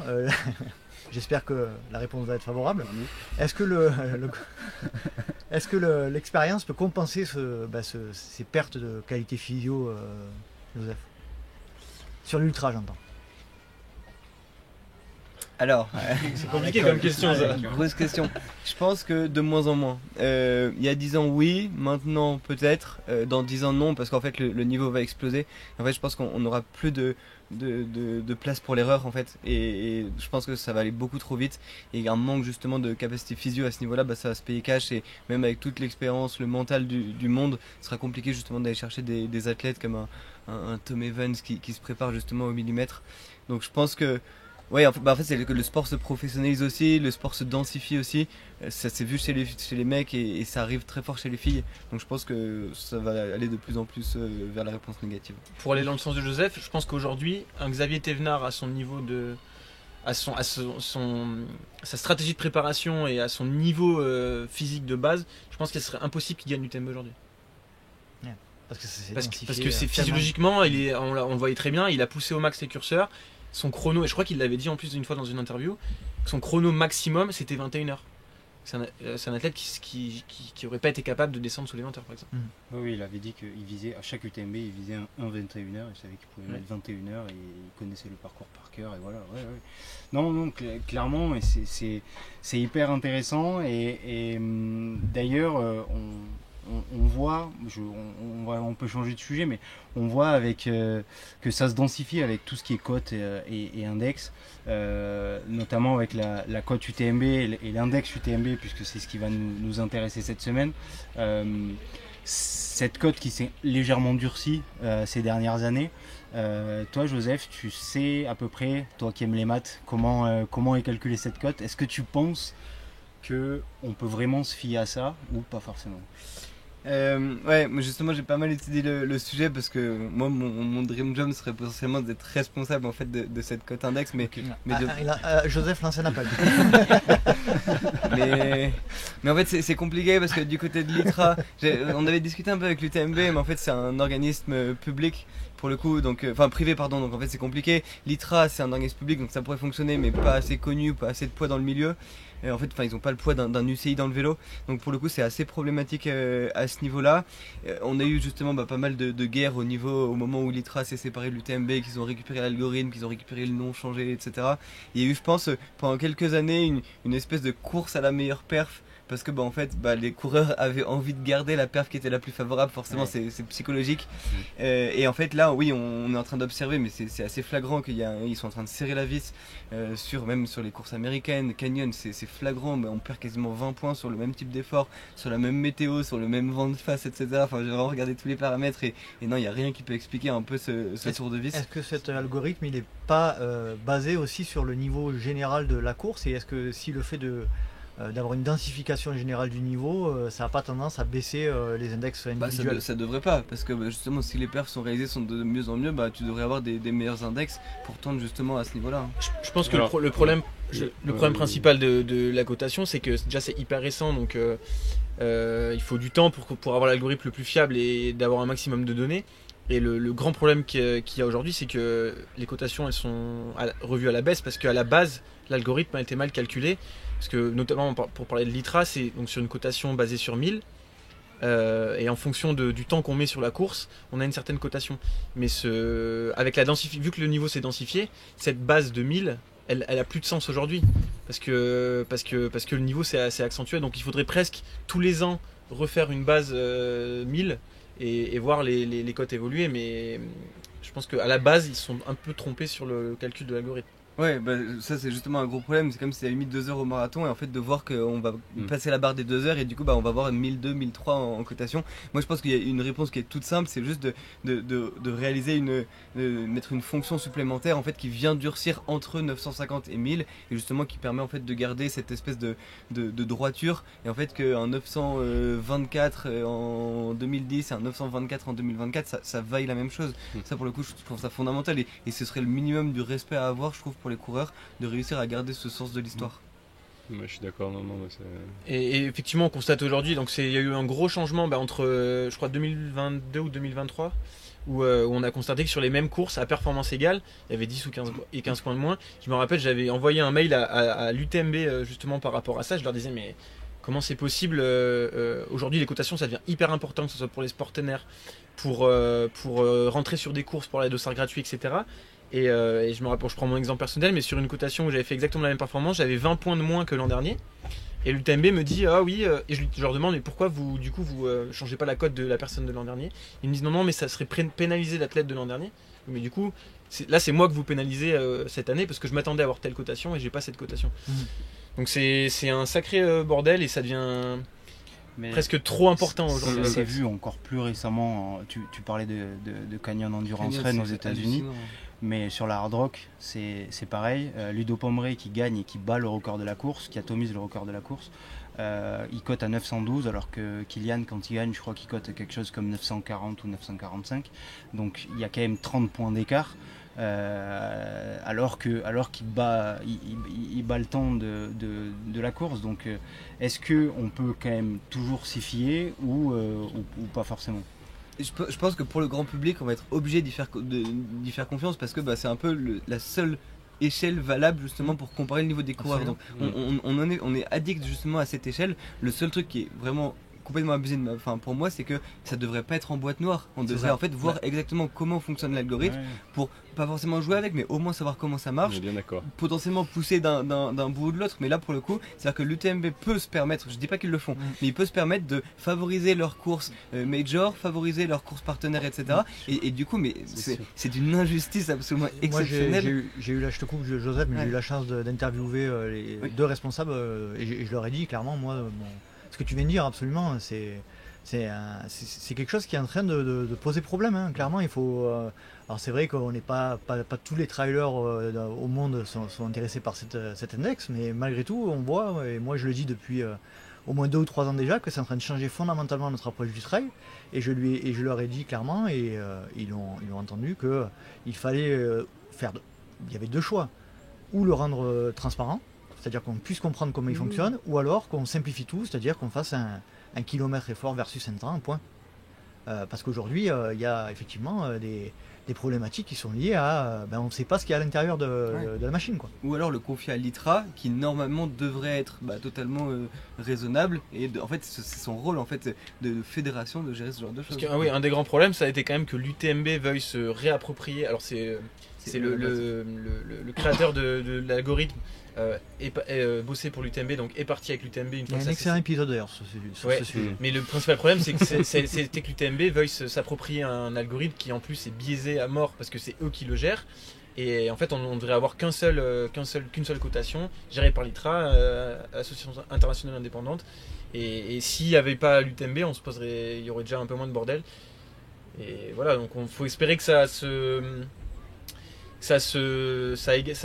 j'espère que la réponse va être favorable, est-ce que l'expérience peut compenser ces pertes de qualité physio, Joseph? Sur l'ultra, j'entends. Alors, c'est compliqué comme question, ça. Grosse question. Je pense que de moins en moins. Il y a 10 ans, oui. Maintenant, peut-être. Dans 10 ans, non, parce qu'en fait, le niveau va exploser. En fait, je pense qu'on n'aura plus de place pour l'erreur, en fait. Et je pense que ça va aller beaucoup trop vite. Et un manque justement de capacité physio à ce niveau-là, ça va se payer cash. Et même avec toute l'expérience, le mental du monde, ce sera compliqué justement d'aller chercher des athlètes comme un Tom Evans qui se prépare justement au millimètre. Donc je pense que Ouais, en fait c'est que le sport se professionnalise aussi, le sport se densifie aussi. Ça s'est vu chez les mecs et ça arrive très fort chez les filles. Donc je pense que ça va aller de plus en plus vers la réponse négative. Pour aller dans le sens de Joseph, je pense qu'aujourd'hui, un Xavier Thévenard à son niveau de... sa stratégie de préparation et à son niveau physique de base, je pense qu'il serait impossible qu'il gagne l'UTMB aujourd'hui. Parce que c'est physiologiquement, on le voyait très bien, il a poussé au max les curseurs. Son chrono, et je crois qu'il l'avait dit en plus une fois dans une interview, son chrono maximum c'était 21h. C'est un athlète qui aurait pas été capable de descendre sous les 20h par exemple. Oui, il avait dit qu'il visait, à chaque UTMB, il visait un 21h, il savait qu'il pouvait mettre 21h et il connaissait le parcours par cœur et voilà. Non, clairement, c'est hyper intéressant et d'ailleurs, on voit, on peut changer de sujet, mais on voit avec que ça se densifie avec tout ce qui est cote et index, notamment avec la cote UTMB et l'index UTMB, puisque c'est ce qui va nous intéresser cette semaine. Cette cote qui s'est légèrement durcie ces dernières années. Toi, Joseph, tu sais à peu près, toi qui aimes les maths, comment est calculée cette cote? Est-ce que tu penses qu'on peut vraiment se fier à ça ou pas forcément? Ouais, mais justement j'ai pas mal étudié le sujet parce que moi mon dream job serait potentiellement d'être responsable en fait de cette cote index, mais Joseph lance un appel. mais en fait c'est compliqué parce que du côté de l'ITRA, on avait discuté un peu avec l'UTMB, mais en fait c'est un organisme public pour le coup, donc enfin privé pardon, donc en fait c'est compliqué. L'ITRA c'est un organisme public donc ça pourrait fonctionner, mais pas assez connu, pas assez de poids dans le milieu. Et en fait, ils n'ont pas le poids d'un UCI dans le vélo, donc pour le coup c'est assez problématique à ce niveau-là. On a eu justement pas mal de guerres au moment où l'ITRA s'est séparé de l'UTMB, qu'ils ont récupéré l'algorithme, qu'ils ont récupéré le nom changé, etc. Il y a eu, je pense, pendant quelques années une espèce de course à la meilleure perf. Parce que en fait les coureurs avaient envie de garder la perf qui était la plus favorable, forcément c'est psychologique. Et en fait là oui on est en train d'observer, mais c'est assez flagrant qu'ils sont en train de serrer la vis même sur les courses américaines, Canyon, c'est flagrant, on perd quasiment 20 points sur le même type d'effort, sur la même météo, sur le même vent de face, etc. Enfin j'ai vraiment regardé tous les paramètres et non il n'y a rien qui peut expliquer un peu ce tour de vis. Est-ce que cet algorithme il n'est pas basé aussi sur le niveau général de la course, et est-ce que si le fait d'avoir une densification générale du niveau, ça n'a pas tendance à baisser les index individuels? Ça devrait pas, parce que justement si les perfs sont réalisés de mieux en mieux, tu devrais avoir des meilleurs index pour tendre justement à ce niveau-là. Je pense que le problème principal de la cotation, c'est que déjà c'est hyper récent, donc il faut du temps pour avoir l'algorithme le plus fiable et d'avoir un maximum de données. Et le grand problème qu'il y a aujourd'hui, c'est que les cotations elles sont revues à la baisse parce qu'à la base l'algorithme a été mal calculé. Parce que notamment pour parler de l'ITRA, c'est donc sur une cotation basée sur 1000 et en fonction du temps qu'on met sur la course, on a une certaine cotation. Mais avec vu que le niveau s'est densifié, cette base de 1000, elle a plus de sens aujourd'hui parce que le niveau s'est assez accentué. Donc il faudrait presque tous les ans refaire une base 1000 et voir les cotes évoluer. Mais je pense qu'à la base, ils sont un peu trompés sur le calcul de l'algorithme. Ouais, ça c'est justement un gros problème, c'est comme si t'avais mis 2 heures au marathon et en fait de voir qu'on va passer la barre des 2 heures et du coup on va avoir 1002, 1003 en cotation. Moi je pense qu'il y a une réponse qui est toute simple, c'est juste de réaliser mettre une fonction supplémentaire en fait qui vient durcir entre 950 et 1000 et justement qui permet en fait de garder cette espèce de droiture, et en fait qu'un 924 en 2010 et un 924 en 2024 ça vaille la même chose. Ça pour le coup je trouve ça fondamental et ce serait le minimum du respect à avoir, je trouve, pour les coureurs, de réussir à garder ce sens de l'histoire. Moi je suis d'accord, et effectivement on constate aujourd'hui, donc il y a eu un gros changement entre je crois 2022 ou 2023 où on a constaté que sur les mêmes courses à performance égale, il y avait 10 ou 15 points de moins. Je me rappelle, j'avais envoyé un mail à l'UTMB justement par rapport à ça, je leur disais mais comment c'est possible, aujourd'hui les cotations ça devient hyper important, que ce soit pour les partenaires, pour rentrer sur des courses, pour les dossards gratuits, etc. Et je me rappelle, je prends mon exemple personnel, mais sur une cotation où j'avais fait exactement la même performance, j'avais 20 points de moins que l'an dernier. Et l'UTMB me dit ah oui, et je leur demande mais pourquoi vous changez pas la cote de la personne de l'an dernier. Ils me disent non mais ça serait pénaliser l'athlète de l'an dernier. Mais du coup là c'est moi que vous pénalisez cette année parce que je m'attendais à avoir telle cotation et j'ai pas cette cotation. Donc c'est un sacré bordel et ça devient presque trop important aujourd'hui. C'est vu encore plus récemment, tu parlais de Canyon Endurance Rennes aux États-Unis. Mais sur la hard rock, c'est pareil. Ludo Pomeré qui gagne et qui bat le record de la course, qui atomise le record de la course, il cote à 912, alors que Kilian, quand il gagne, je crois qu'il cote quelque chose comme 940 ou 945. Donc il y a quand même 30 points d'écart. Alors qu'il bat le temps de la course. Donc est-ce qu'on peut quand même toujours s'y fier ou pas forcément? Je pense que pour le grand public, on va être obligé d'y faire confiance parce que c'est un peu la seule échelle valable justement pour comparer le niveau des coureurs. Donc on est addict justement à cette échelle. Le seul truc qui est vraiment complètement abusé pour moi, c'est que ça devrait pas être en boîte noire. On devrait en fait voir exactement comment fonctionne l'algorithme pour pas forcément jouer avec, mais au moins savoir comment ça marche. Bien d'accord. Potentiellement pousser d'un bout ou de l'autre, mais là pour le coup, c'est-à-dire que l'UTMB peut se permettre, je dis pas qu'ils le font, mais il peut se permettre de favoriser leurs courses major, favoriser leurs courses partenaires, etc. Et du coup, mais c'est une injustice absolument exceptionnelle. J'ai eu là, je te coupe Joseph, mais j'ai eu la chance d'interviewer les deux responsables et je leur ai dit clairement, moi, ce que tu viens de dire, absolument, c'est quelque chose qui est en train de poser problème. Hein. Clairement, il faut. Alors c'est vrai qu'on n'est pas tous les trailers au monde sont intéressés par cet index, mais malgré tout, on voit, et moi je le dis depuis au moins 2 ou 3 ans déjà, que c'est en train de changer fondamentalement notre approche du trail. Et je leur ai dit clairement, et ils l'ont entendu, qu'il fallait il y avait 2 choix. Ou le rendre transparent, c'est-à-dire qu'on puisse comprendre comment il fonctionne, ou alors qu'on simplifie tout, c'est-à-dire qu'on fasse un kilomètre effort versus un temps, un point. Parce qu'aujourd'hui, il y a effectivement des problématiques qui sont liées à... on ne sait pas ce qu'il y a à l'intérieur de la machine. Quoi. Ou alors le confier à l'ITRA, qui normalement devrait être totalement raisonnable, et en fait c'est son rôle en fait, de fédération de gérer ce genre de choses. Parce que, un des grands problèmes, ça a été quand même que l'UTMB veuille se réapproprier. Alors c'est le créateur de l'algorithme bossé pour l'UTMB, donc est parti avec l'UTMB une fois. Il y a un excellent épisode d'ailleurs sur ce sujet. Mais le principal problème, c'est que c'était que l'UTMB veuille s'approprier un algorithme qui en plus est biaisé à mort parce que c'est eux qui le gèrent. Et en fait, on devrait avoir qu'une seule cotation gérée par l'ITRA, Association internationale indépendante. Et s'il n'y avait pas l'UTMB, il y aurait déjà un peu moins de bordel. Et voilà, donc il faut espérer que ça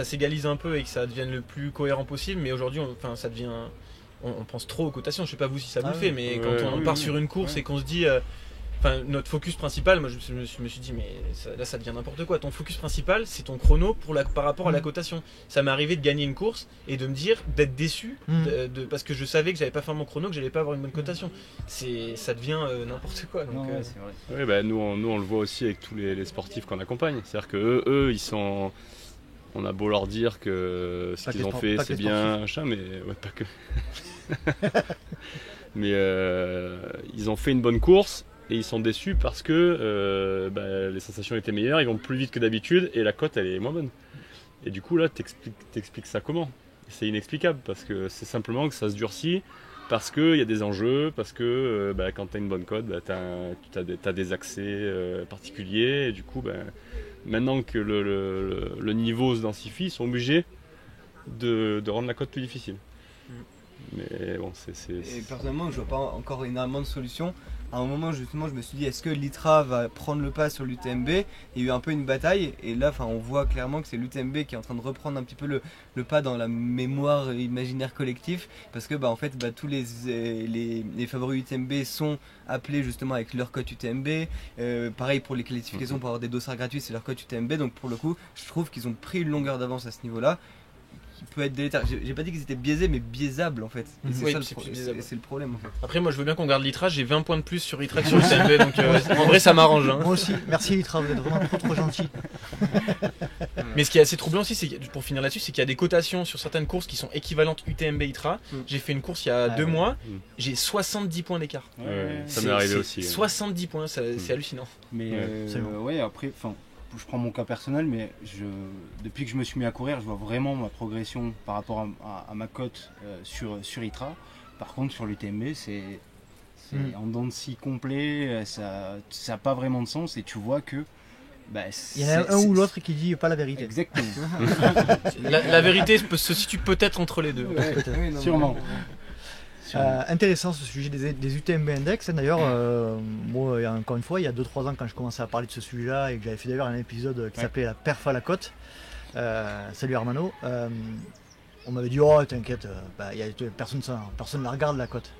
s'égalise un peu et que ça devienne le plus cohérent possible. Mais aujourd'hui, on pense trop aux cotations. Je sais pas vous si ça vous le fait, mais quand on part sur une course et qu'on se dit... notre focus principal, moi je me suis dit, mais là ça devient n'importe quoi. Ton focus principal, c'est ton chrono par rapport à la cotation. Ça m'est arrivé de gagner une course et de me dire, d'être déçu parce que je savais que j'avais pas fait mon chrono, que j'allais pas avoir une bonne cotation. Ça devient n'importe quoi. Donc, c'est vrai. Nous on le voit aussi avec tous les sportifs qu'on accompagne. C'est-à-dire que eux ils sont. On a beau leur dire que ce qu'ils ont fait c'est bien, mais pas que. Mais ils ont fait une bonne course. Et ils sont déçus parce que les sensations étaient meilleures, ils vont plus vite que d'habitude et la cote elle est moins bonne. Et du coup là t'expliques ça comment? C'est inexplicable parce que c'est simplement que ça se durcit parce qu'il y a des enjeux, parce que quand tu as une bonne cote, tu as des accès particuliers et du coup maintenant que le niveau se densifie, ils sont obligés de rendre la cote plus difficile. Mais bon, Et personnellement, je vois pas encore énormément de solutions. À un moment, justement, je me suis dit, est-ce que l'ITRA va prendre le pas sur l'UTMB? Il y a eu un peu une bataille, et là, on voit clairement que c'est l'UTMB qui est en train de reprendre un petit peu le pas dans la mémoire imaginaire collectif, parce que en fait, tous les favoris UTMB sont appelés justement avec leur code UTMB. Pareil pour les qualifications pour avoir des dossards gratuits, c'est leur code UTMB. Donc pour le coup, je trouve qu'ils ont pris une longueur d'avance à ce niveau-là. Qui peut être délétère. J'ai pas dit qu'ils étaient biaisés, mais biaisables en fait. C'est le problème en fait. Après, moi je veux bien qu'on garde l'ITRA, j'ai 20 points de plus sur l'ITRA que sur l'UTMB, donc en vrai ça m'arrange. Hein. Moi aussi, merci l'ITRA, vous êtes vraiment trop gentil. Mais ce qui est assez troublant aussi, pour finir là-dessus, c'est qu'il y a des cotations sur certaines courses qui sont équivalentes UTMB ITRA. J'ai fait une course il y a 2 mois, j'ai 70 points d'écart. Ça m'est arrivé aussi. 70 points, c'est hallucinant. Mais après, je prends mon cas personnel, mais depuis que je me suis mis à courir, je vois vraiment ma progression par rapport à ma cote sur ITRA. Par contre, sur l'UTMB, c'est en dents de scie complet, ça n'a pas vraiment de sens et tu vois que... il y en a un ou l'autre qui dit pas la vérité. Exactement. la vérité se situe peut-être entre les deux. Sûrement. Intéressant ce sujet des UTMB Index. D'ailleurs, moi, encore une fois, il y a 2-3 ans, quand je commençais à parler de ce sujet-là et que j'avais fait d'ailleurs un épisode qui s'appelait La perf à la côte, salut Armano, on m'avait dit oh t'inquiète, personne ne la regarde la côte.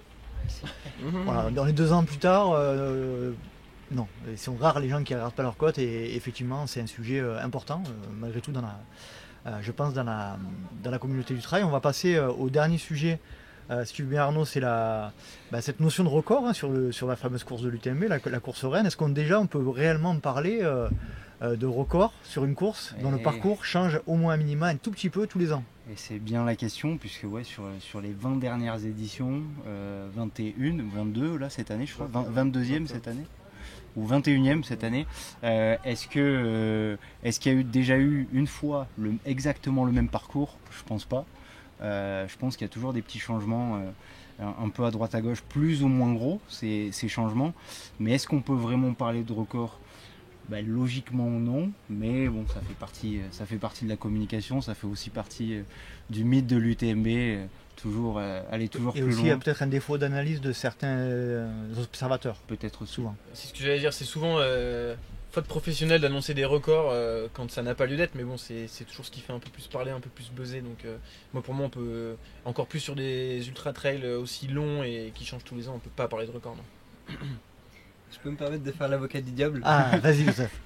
Voilà, on est 2 ans plus tard, non, ils sont rares les gens qui ne regardent pas leur côte et effectivement c'est un sujet important malgré tout je pense dans la communauté du trail. On va passer au dernier sujet, si tu veux bien Arnaud, c'est cette notion de record sur la fameuse course de l'UTMB, la course Rennes. Est-ce qu'on peut réellement parler de record sur une course dont le parcours change au moins un minima un tout petit peu tous les ans? Et c'est bien la question, puisque sur les 20 dernières éditions, 21, 22 là cette année je crois, 22e cette année, ou 21e cette année, est-ce qu'il y a déjà eu une fois exactement le même parcours? Je pense pas. Je pense qu'il y a toujours des petits changements un peu à droite à gauche, plus ou moins gros ces changements. Mais est-ce qu'on peut vraiment parler de record? Logiquement non, mais bon, ça fait partie de la communication, ça fait aussi partie du mythe de l'UTMB, toujours aller toujours plus loin. Et aussi il y a peut-être un défaut d'analyse de certains observateurs. Peut-être souvent. C'est ce que j'allais dire, c'est souvent faute professionnelle d'annoncer des records quand ça n'a pas lieu d'être, mais bon, c'est toujours ce qui fait un peu plus parler, un peu plus buzzer. Donc pour moi, on peut encore plus sur des ultra trails aussi longs et qui changent tous les ans, on peut pas parler de record. Non. Je peux me permettre de faire l'avocat du diable? Ah, vas-y Joseph.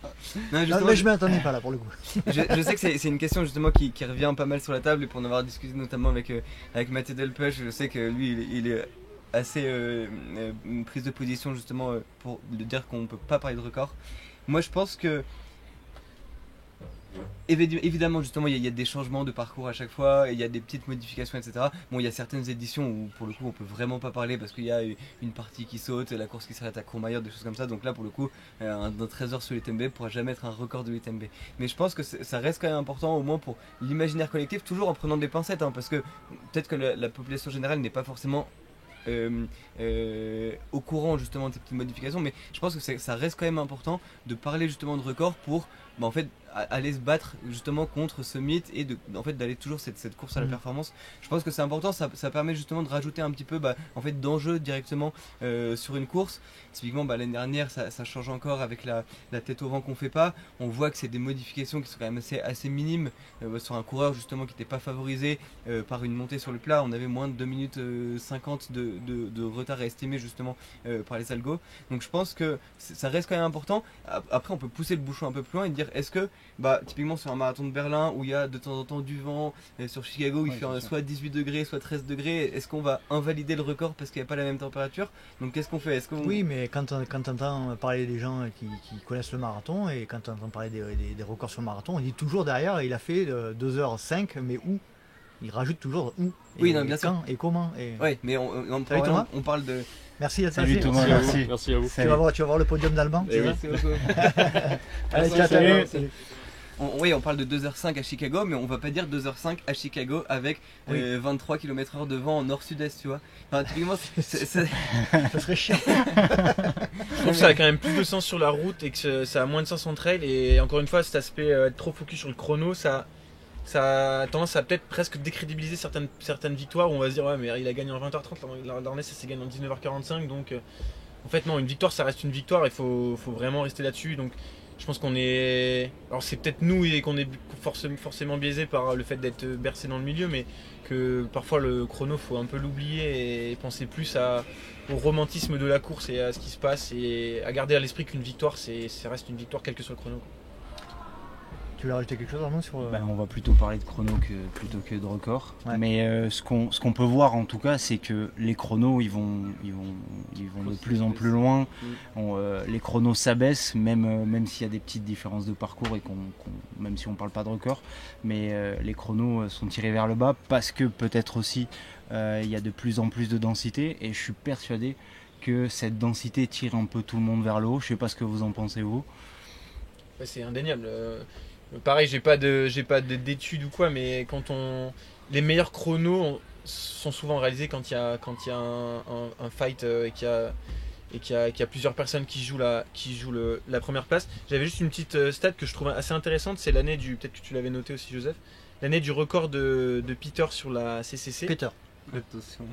Non, mais je m'attendais pas là pour le coup. Je sais que c'est une question justement qui revient pas mal sur la table, et pour en avoir discuté notamment avec Mathieu Delpech, je sais que lui il est assez une prise de position justement pour dire qu'on ne peut pas parler de record. Moi je pense que évidemment justement il y a des changements de parcours à chaque fois, il y a des petites modifications, etc. Bon, il y a certaines éditions où pour le coup on peut vraiment pas parler parce qu'il y a une partie qui saute, la course qui s'arrête à Courmayeur, des choses comme ça. Donc là pour le coup un 13 heures sur l'UTMB pourra jamais être un record de l'UTMB. Mais je pense que ça reste quand même important, au moins pour l'imaginaire collectif, toujours en prenant des pincettes, parce que peut-être que la population générale n'est pas forcément au courant justement de ces petites modifications, mais je pense que ça reste quand même important de parler justement de record pour en fait aller se battre justement contre ce mythe et d'aller toujours cette course à la performance. Je pense que c'est important, ça permet justement de rajouter un petit peu d'enjeu directement sur une course. Typiquement l'année dernière ça change encore avec la tête au vent qu'on fait pas. On voit que c'est des modifications qui sont quand même assez minimes sur un coureur justement qui n'était pas favorisé par une montée sur le plat. On avait moins de 2 minutes 50 de retard à estimer justement par les algos. Donc je pense que ça reste quand même important. Après on peut pousser le bouchon un peu plus loin et dire est-ce que typiquement sur un marathon de Berlin où il y a de temps en temps du vent, sur Chicago où il fait soit 18 degrés soit 13 degrés, est-ce qu'on va invalider le record parce qu'il n'y a pas la même température? Donc qu'est-ce qu'on fait? Oui, mais quand on entend parler des gens qui connaissent le marathon et quand on entend parler des records sur le marathon, on dit toujours derrière il a fait 2h05, mais où? Il rajoute toujours où? Oui, non, bien sûr. Quand et comment Oui, mais on parle de... Merci d'être Salut passé. Thomas, Merci à vous. Tu vas voir le podium d'Alban. Eh oui. Allez, ciao, salut. Oui, on parle de 2h05 à Chicago, mais on va pas dire 2h05 à Chicago avec 23 km/h de vent en nord-sud-est, tu vois. Enfin, typiquement, ça serait chiant. Je trouve que ça a quand même plus de sens sur la route et que ça a moins de sens en trail. Et encore une fois, cet aspect être trop focus sur le chrono, ça a tendance à peut-être presque décrédibiliser certaines victoires où on va se dire ouais mais il a gagné en 20h30, l'Arnais ça s'est gagné en 19h45, donc en fait non, une victoire ça reste une victoire, il faut vraiment rester là-dessus. Donc je pense qu'on est... Alors c'est peut-être nous et qu'on est forcément biaisé par le fait d'être bercé dans le milieu, mais que parfois le chrono faut un peu l'oublier et penser plus au romantisme de la course et à ce qui se passe et à garder à l'esprit qu'une victoire ça reste une victoire quel que soit le chrono. Tu voulais rajouter quelque chose Arnaud sur... On va plutôt parler de chrono plutôt que de record. Ouais. Mais ce qu'on peut voir en tout cas, c'est que les chronos ils vont de plus en plus loin. Les chronos s'abaissent, même s'il y a des petites différences de parcours et même si on parle pas de record, mais les chronos sont tirés vers le bas parce que peut-être aussi il y a de plus en plus de densité et je suis persuadé que cette densité tire un peu tout le monde vers le haut. Je sais pas ce que vous en pensez vous. C'est indéniable. Pareil, j'ai pas d'études ou quoi, mais les meilleurs chronos sont souvent réalisés quand il y a un fight et qu'il y a plusieurs personnes qui jouent la première place. J'avais juste une petite stat que je trouve assez intéressante, c'est l'année peut-être que tu l'avais noté aussi Joseph, l'année du record de Peter sur la CCC. Attention.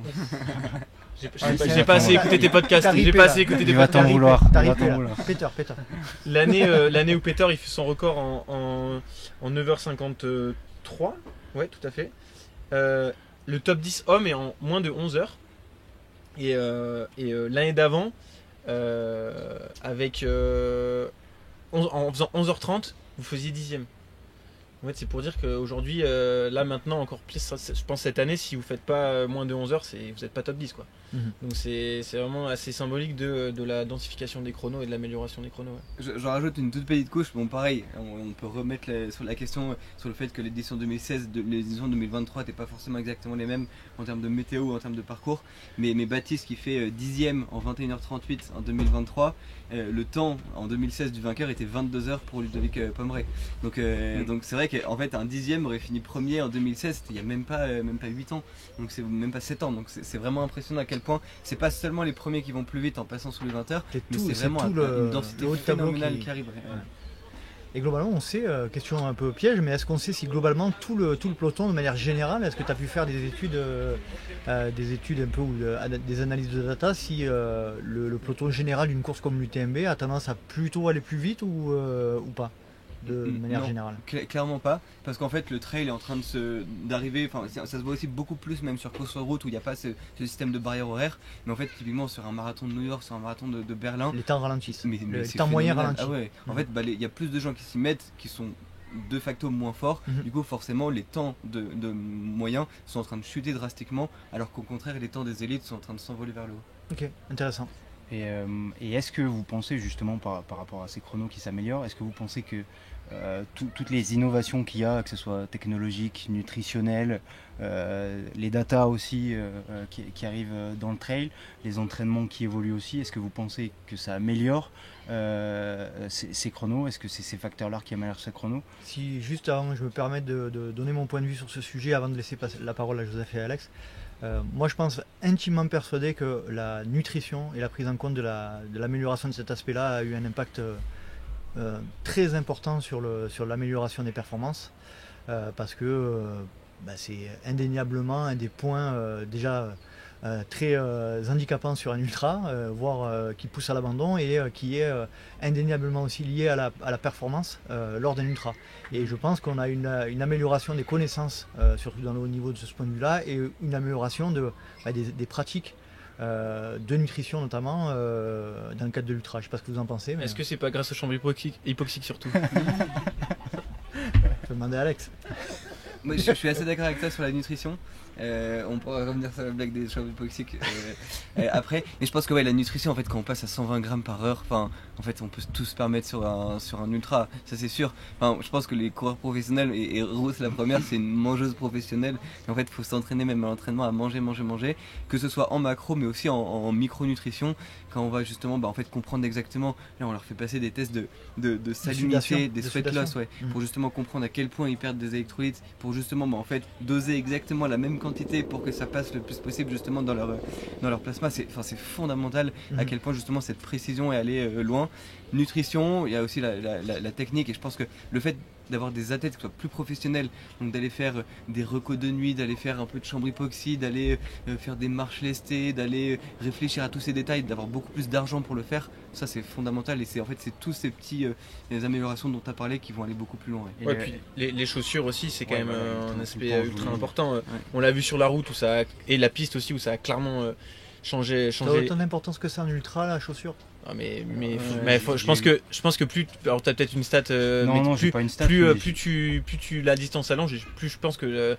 J'ai pas assez écouté tes podcasts. J'ai pas assez écouté tes Il va t'en podcasts. vouloir. T'as Il va ripé, t'en là. vouloir. Peter. L'année où Peter il fait son record en 9h53. Ouais, tout à fait. Le top 10 homme est en moins de 11 heures. Et l'année d'avant, en faisant 11h30, vous faisiez 10e. En fait, c'est pour dire qu'aujourd'hui, là maintenant, encore plus, je pense cette année, si vous faites pas moins de 11 heures, vous n'êtes pas top 10 quoi. Donc c'est vraiment assez symbolique de la densification des chronos et de l'amélioration des chronos. Ouais. Je rajoute une toute petite couche. Bon, pareil, on peut remettre sur la question sur le fait que l'édition 2016, l'édition 2023 n'étaient pas forcément exactement les mêmes en termes de météo, en termes de parcours. Mais Baptiste qui fait 10e en 21h38 en 2023, le temps en 2016 du vainqueur était 22 heures pour Ludovic Pomeray. Donc c'est vrai qu'en fait un 10e aurait fini premier en 2016, c'était il n'y a même pas 8 ans, donc c'est même pas 7 ans. Donc c'est vraiment impressionnant à quel point c'est pas seulement les premiers qui vont plus vite en passant sous les 20 heures, mais c'est vraiment une densité phénoménale qui arrive. Ouais. Et globalement, on sait, question un peu piège, mais est-ce qu'on sait si globalement tout le peloton, de manière générale, est-ce que tu as pu faire des études un peu ou des analyses de data, si le peloton général d'une course comme l'UTMB a tendance à plutôt aller plus vite ou pas, de manière générale? Clairement pas, parce qu'en fait le trail est en train d'arriver, enfin ça se voit aussi beaucoup plus même sur course sur route où il n'y a pas ce système de barrière horaire, mais en fait typiquement sur un marathon de New York, sur un marathon de Berlin, les temps ralentissent, mais le c'est temps moyen phénoménal. ralentit. Ah ouais. En fait il y a plus de gens qui s'y mettent, qui sont de facto moins forts, du coup forcément les temps de moyens sont en train de chuter drastiquement, alors qu'au contraire les temps des élites sont en train de s'envoler vers le haut. Ok, intéressant. Et est-ce que vous pensez justement par rapport à ces chronos qui s'améliorent, est-ce que vous pensez que toutes les innovations qu'il y a, que ce soit technologiques, nutritionnelles, les datas aussi qui arrivent dans le trail, les entraînements qui évoluent aussi, est-ce que vous pensez que ça améliore ces chronos? Est-ce que c'est ces facteurs-là qui améliorent ces chronos? Si juste avant, je me permets de donner mon point de vue sur ce sujet avant de laisser passer la parole à Joseph et Alex. Moi je pense intimement persuadé que la nutrition et la prise en compte de l'amélioration de cet aspect-là a eu un impact très important sur l'amélioration des performances, parce que c'est indéniablement un des points déjà très handicapant sur un ultra, voire qui pousse à l'abandon et qui est indéniablement aussi lié à la performance lors d'un ultra. Et je pense qu'on a une amélioration des connaissances, surtout dans le haut niveau de ce point de vue-là, et une amélioration des pratiques de nutrition notamment dans le cadre de l'ultra. Je ne sais pas ce que vous en pensez. Mais... Est-ce que c'est pas grâce aux chambres hypoxiques surtout? Je peux demander à Alex. Moi, je suis assez d'accord avec toi sur la nutrition. On pourra revenir sur la blague des chambres hypoxiques après. Mais je pense que la nutrition, en fait, quand on passe à 120 grammes par heure, en fait, on peut tous se permettre sur un ultra, ça c'est sûr. Je pense que les coureurs professionnels, et Rose la première, c'est une mangeuse professionnelle. Et en fait, il faut s'entraîner même à l'entraînement à manger, que ce soit en macro, mais aussi en micronutrition. Quand on va justement en fait, comprendre exactement, là on leur fait passer des tests de salinité, des sweat loss, pour justement comprendre à quel point ils perdent des électrolytes, pour justement en fait, doser exactement la même quantité pour que ça passe le plus possible justement dans leur plasma. C'est fondamental à quel point justement cette précision est allée loin. Nutrition, il y a aussi la technique, et je pense que le fait d'avoir des athlètes qui soient plus professionnels, donc d'aller faire des recos de nuit, d'aller faire un peu de chambre hypoxie, d'aller faire des marches lestées, d'aller réfléchir à tous ces détails, d'avoir beaucoup plus d'argent pour le faire, ça c'est fondamental, et c'est tous ces petits améliorations dont tu as parlé qui vont aller beaucoup plus loin. Ouais, puis les chaussures aussi, c'est quand même un aspect ultra important. On l'a vu sur la route et la piste aussi où ça a clairement changé. Ça a autant d'importance que ça en ultra, la chaussure? Je pense que plus, alors t'as peut-être une stat, j'ai pas une stat, plus la distance allonge, plus je pense que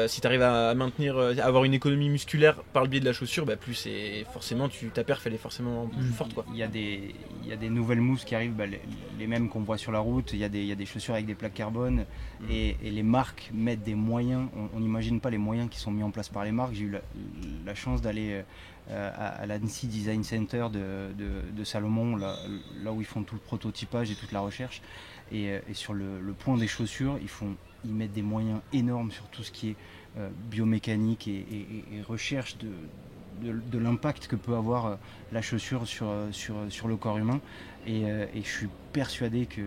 si tu arrives à avoir une économie musculaire par le biais de la chaussure, plus c'est forcément ta perf elle est forcément plus forte quoi. Il y a des nouvelles mousses qui arrivent, les mêmes qu'on voit sur la route. Il y a des chaussures avec des plaques carbone et les marques mettent des moyens. On n'imagine pas les moyens qui sont mis en place par les marques. J'ai eu la chance d'aller à l'Annecy Design Center de Salomon, là où ils font tout le prototypage et toute la recherche. Et sur le point des chaussures, ils mettent des moyens énormes sur tout ce qui est biomécanique et recherche de l'impact que peut avoir la chaussure sur le corps humain. Et je suis persuadé que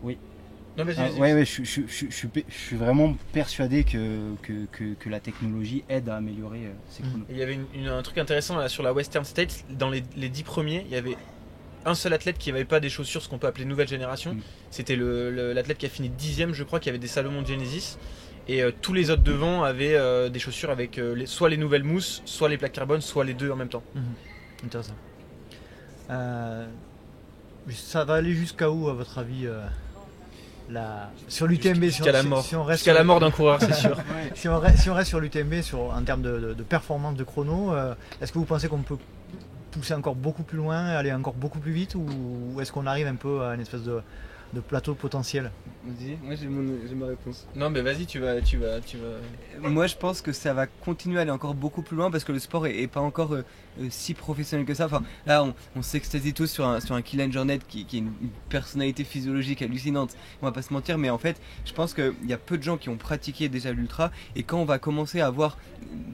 oui, Non, mais vas-y. Ouais, je suis vraiment persuadé que la technologie aide à améliorer ces chronos. Il y avait un truc intéressant là, sur la Western States. Dans les 10 premiers, il y avait un seul athlète qui n'avait pas des chaussures, ce qu'on peut appeler nouvelle génération. C'était l'athlète qui a fini 10ème, je crois, qui avait des Salomon Genesis. Et tous les autres devant avaient des chaussures avec soit les nouvelles mousses, soit les plaques carbone, soit les deux en même temps. Intéressant. Ça va aller jusqu'à où, à votre avis, sur l'UTMB? Jusqu'à la mort. Jusqu'à la mort d'un coureur, c'est sûr. Si on reste sur l'UTMB en termes de performance de chrono, est-ce que vous pensez qu'on peut pousser encore beaucoup plus loin, aller encore beaucoup plus vite, ou est-ce qu'on arrive un peu à une espèce de plateau potentiel? Vas-y, moi j'ai ma réponse. Non mais vas-y, tu vas. Moi je pense que ça va continuer à aller encore beaucoup plus loin parce que le sport est pas encore si professionnel que ça. Enfin là on s'extasie tous sur un Kylian Jornet qui est une personnalité physiologique hallucinante, on va pas se mentir, mais en fait je pense qu'il y a peu de gens qui ont pratiqué déjà l'ultra, et quand on va commencer à voir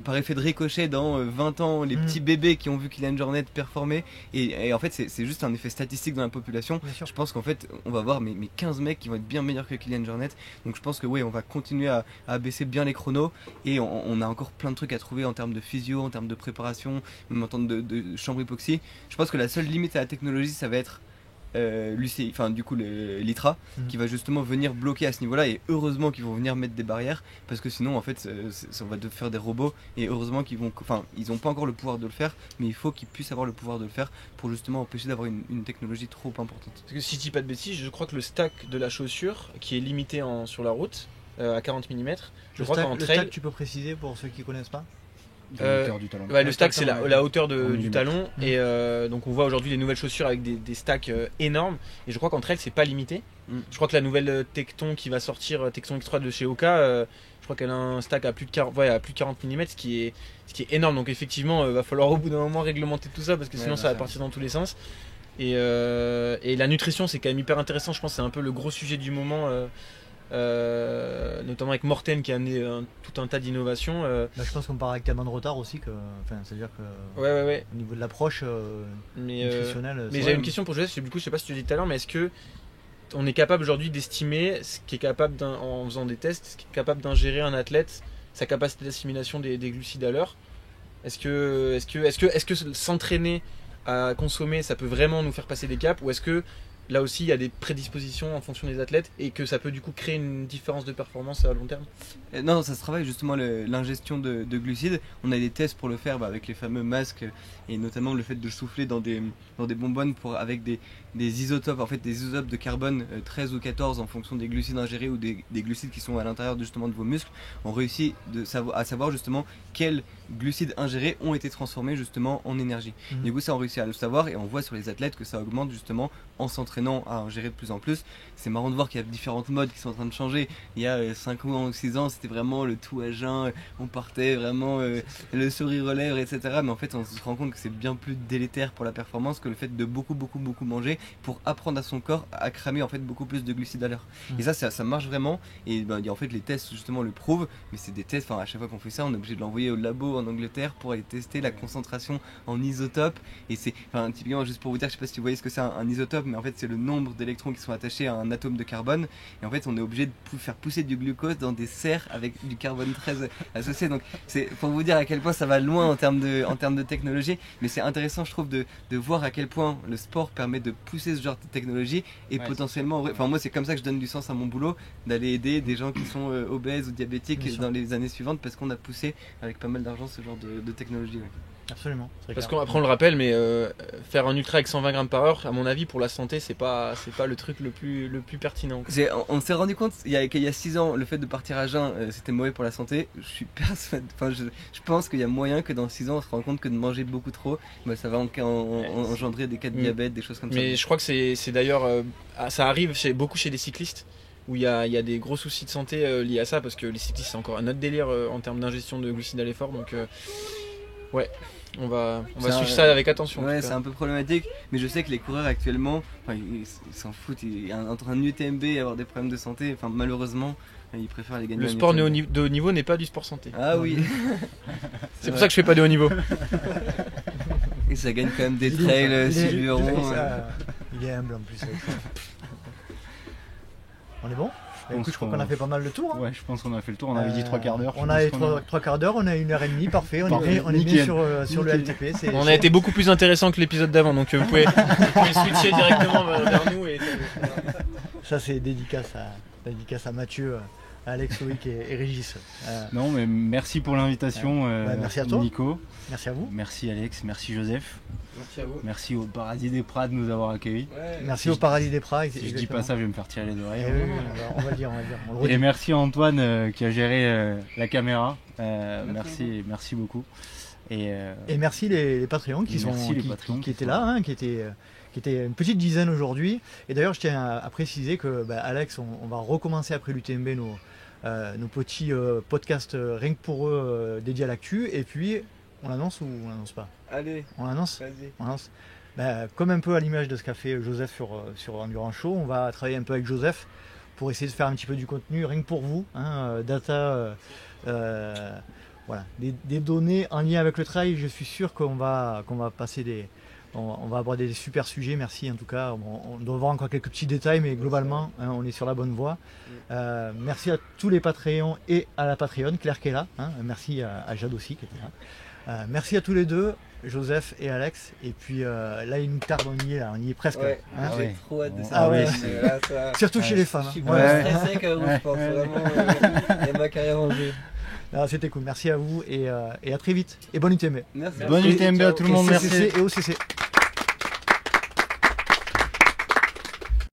par effet de ricochet dans 20 ans les petits bébés qui ont vu Kylian Jornet performer, et en fait c'est juste un effet statistique dans la population. Je pense qu'en fait on va voir mes 15 mecs qui vont être bien meilleurs que Kylian Jornet, donc je pense que oui, on va continuer à baisser bien les chronos, et on a encore plein de trucs à trouver en termes de physio, en termes de préparation, même en termes de chambre hypoxie. Je pense que la seule limite à la technologie ça va être l'UCI, enfin du coup l'ITRA, qui va justement venir bloquer à ce niveau-là, et heureusement qu'ils vont venir mettre des barrières, parce que sinon en fait on va devoir faire des robots, et heureusement qu'ils vont, enfin ils n'ont pas encore le pouvoir de le faire, mais il faut qu'ils puissent avoir le pouvoir de le faire pour justement empêcher d'avoir une technologie trop importante. Parce que si je dis pas de bêtises, je crois que le stack de la chaussure qui est limité sur la route à 40 mm, je crois qu'en trail, stack, tu peux préciser pour ceux qui connaissent pas? La hauteur du talon. Ouais, le stack c'est la hauteur du talon, et donc on voit aujourd'hui les nouvelles chaussures avec des stacks énormes, et je crois qu'en trail c'est pas limité. Je crois que la nouvelle Tecton qui va sortir, Tecton X3 de chez Oka, je crois qu'elle a un stack à plus de 40 mm, ce qui est énorme, donc effectivement va falloir au bout d'un moment réglementer tout ça, parce que sinon ça va partir dans tous les sens. Et la nutrition c'est quand même hyper intéressant, je pense que c'est un peu le gros sujet du moment. Notamment avec Morten qui a amené tout un tas d'innovations. Je pense qu'on part avec tellement de retard aussi que, c'est-à-dire que ouais. Au niveau de l'approche nutritionnelle. Mais j'ai une question pour Joseph, du coup je sais pas si tu l'as dit tout à l'heure, mais est-ce que on est capable aujourd'hui d'estimer ce qui est capable en faisant des tests, ce qui est capable d'ingérer un athlète, sa capacité d'assimilation des glucides à l'heure? Est-ce que s'entraîner à consommer ça peut vraiment nous faire passer des caps, ou est-ce que là aussi il y a des prédispositions en fonction des athlètes et que ça peut du coup créer une différence de performance à long terme? Non, ça se travaille justement l'ingestion de glucides. On a des tests pour le faire avec les fameux masques, et notamment le fait de souffler dans des bonbonnes avec des isotopes, en fait des isotopes de carbone 13 ou 14 en fonction des glucides ingérés ou des glucides qui sont à l'intérieur justement de vos muscles. On réussit à savoir justement quels glucides ingérés ont été transformés justement en énergie. Du coup ça on réussit à le savoir, et on voit sur les athlètes que ça augmente justement en s'entraînant à ingérer de plus en plus. C'est marrant de voir qu'il y a différentes modes qui sont en train de changer. Il y a 5 ou 6 ans c'était vraiment le tout à jeun, on partait vraiment le sourire aux lèvres, etc. Mais en fait on se rend compte que c'est bien plus délétère pour la performance que le fait de beaucoup manger pour apprendre à son corps à cramer en fait beaucoup plus de glucides à l'heure. Et ça marche vraiment, et en fait les tests justement le prouvent, mais c'est des tests, à chaque fois qu'on fait ça on est obligé de l'envoyer au labo en Angleterre pour aller tester la concentration en isotope, et c'est typiquement, juste pour vous dire, je sais pas si vous voyez ce que c'est un isotope, mais en fait c'est le nombre d'électrons qui sont attachés à un atome de carbone, et en fait on est obligé de faire pousser du glucose dans des serres avec du carbone 13 associé, donc c'est pour vous dire à quel point ça va loin en termes de technologie, mais c'est intéressant je trouve de voir à quel point le sport permet de pousser ce genre de technologie, et potentiellement, moi c'est comme ça que je donne du sens à mon boulot, d'aller aider des gens qui sont obèses ou diabétiques dans les années suivantes, parce qu'on a poussé avec pas mal d'argent ce genre de technologie. Absolument. Parce qu'après on le rappelle, mais faire un ultra avec 120 grammes par heure, à mon avis pour la santé c'est pas le truc le plus pertinent. On s'est rendu compte qu'il y a 6 ans, le fait de partir à jeun c'était mauvais pour la santé. Je suis persuadé, je pense qu'il y a moyen que dans 6 ans on se rend compte que de manger beaucoup trop, ça va engendrer des cas de diabète, des choses comme ça. Mais je crois que c'est d'ailleurs ça arrive beaucoup chez les cyclistes, où il y a des gros soucis de santé liés à ça, parce que les cyclistes c'est encore un autre délire en termes d'ingestion de glucides à l'effort, donc ouais. On va suivre ça avec attention. Ouais, c'est un peu problématique, mais je sais que les coureurs actuellement, ils s'en foutent. Entre un UTMB et avoir des problèmes de santé, malheureusement, ils préfèrent aller gagner. Le sport de haut niveau n'est pas du sport santé. Ah oui. C'est pour ça que je fais pas de haut niveau. Et ça gagne quand même des trails, Sylvain. Il est humble en plus. On est bon? Écoute, je crois qu'on a fait pas mal le tour. Hein. Ouais, je pense qu'on a fait le tour. On avait dit 3 quarts d'heure. On a 3 quarts d'heure, on a 1h30, parfait. On est bien sur le LTP. On a été beaucoup plus intéressant que l'épisode d'avant, donc vous pouvez switcher directement vers nous. Ça, c'est dédicace à Mathieu, à Alex, Loïc et Régis. Non, mais merci pour l'invitation, merci à toi. Nico. Merci à vous. Merci Alex, merci Joseph. Merci à vous. Merci au Paradis des Prats de nous avoir accueillis. Ouais, merci au Paradis des Prats. Si je dis pas ça, je vais me faire tirer les oreilles. Oui, on va le dire. Et merci à Antoine qui a géré la caméra. Merci beaucoup. Et merci les Patreons qui étaient là, hein, qui étaient une petite dizaine aujourd'hui. Et d'ailleurs, je tiens à préciser que Alex, on va recommencer après l'UTMB nos petits podcasts rien que pour eux dédiés à l'actu. Et puis, on l'annonce ou on l'annonce pas? Allez, on l'annonce. vas-y. On lance. Comme un peu à l'image de ce qu'a fait Joseph sur Endurance Show, on va travailler un peu avec Joseph pour essayer de faire un petit peu du contenu rien que pour vous, hein, data, voilà, des données en lien avec le trail. Je suis sûr qu'on va passer on va aborder des super sujets. Merci en tout cas. On doit voir encore quelques petits détails, mais globalement, hein, on est sur la bonne voie. Merci à tous les Patreons et à la Patreon, Claire qui est là. Hein. Merci à Jade aussi qui était là. Merci à tous les deux, Joseph et Alex. Et puis là, il nous tarde, on y est presque. Ouais, hein. j'ai trop hâte de ça. Ah ouais, Là, ça... surtout chez les femmes. Je suis Hein. stressé quand même, je pense vraiment. Il y a ma carrière en jeu. C'était cool. Merci à vous et à très vite. Et bonne UTMB. Merci. bonne UTMB à tout le monde. Et Merci. CCC et OCC.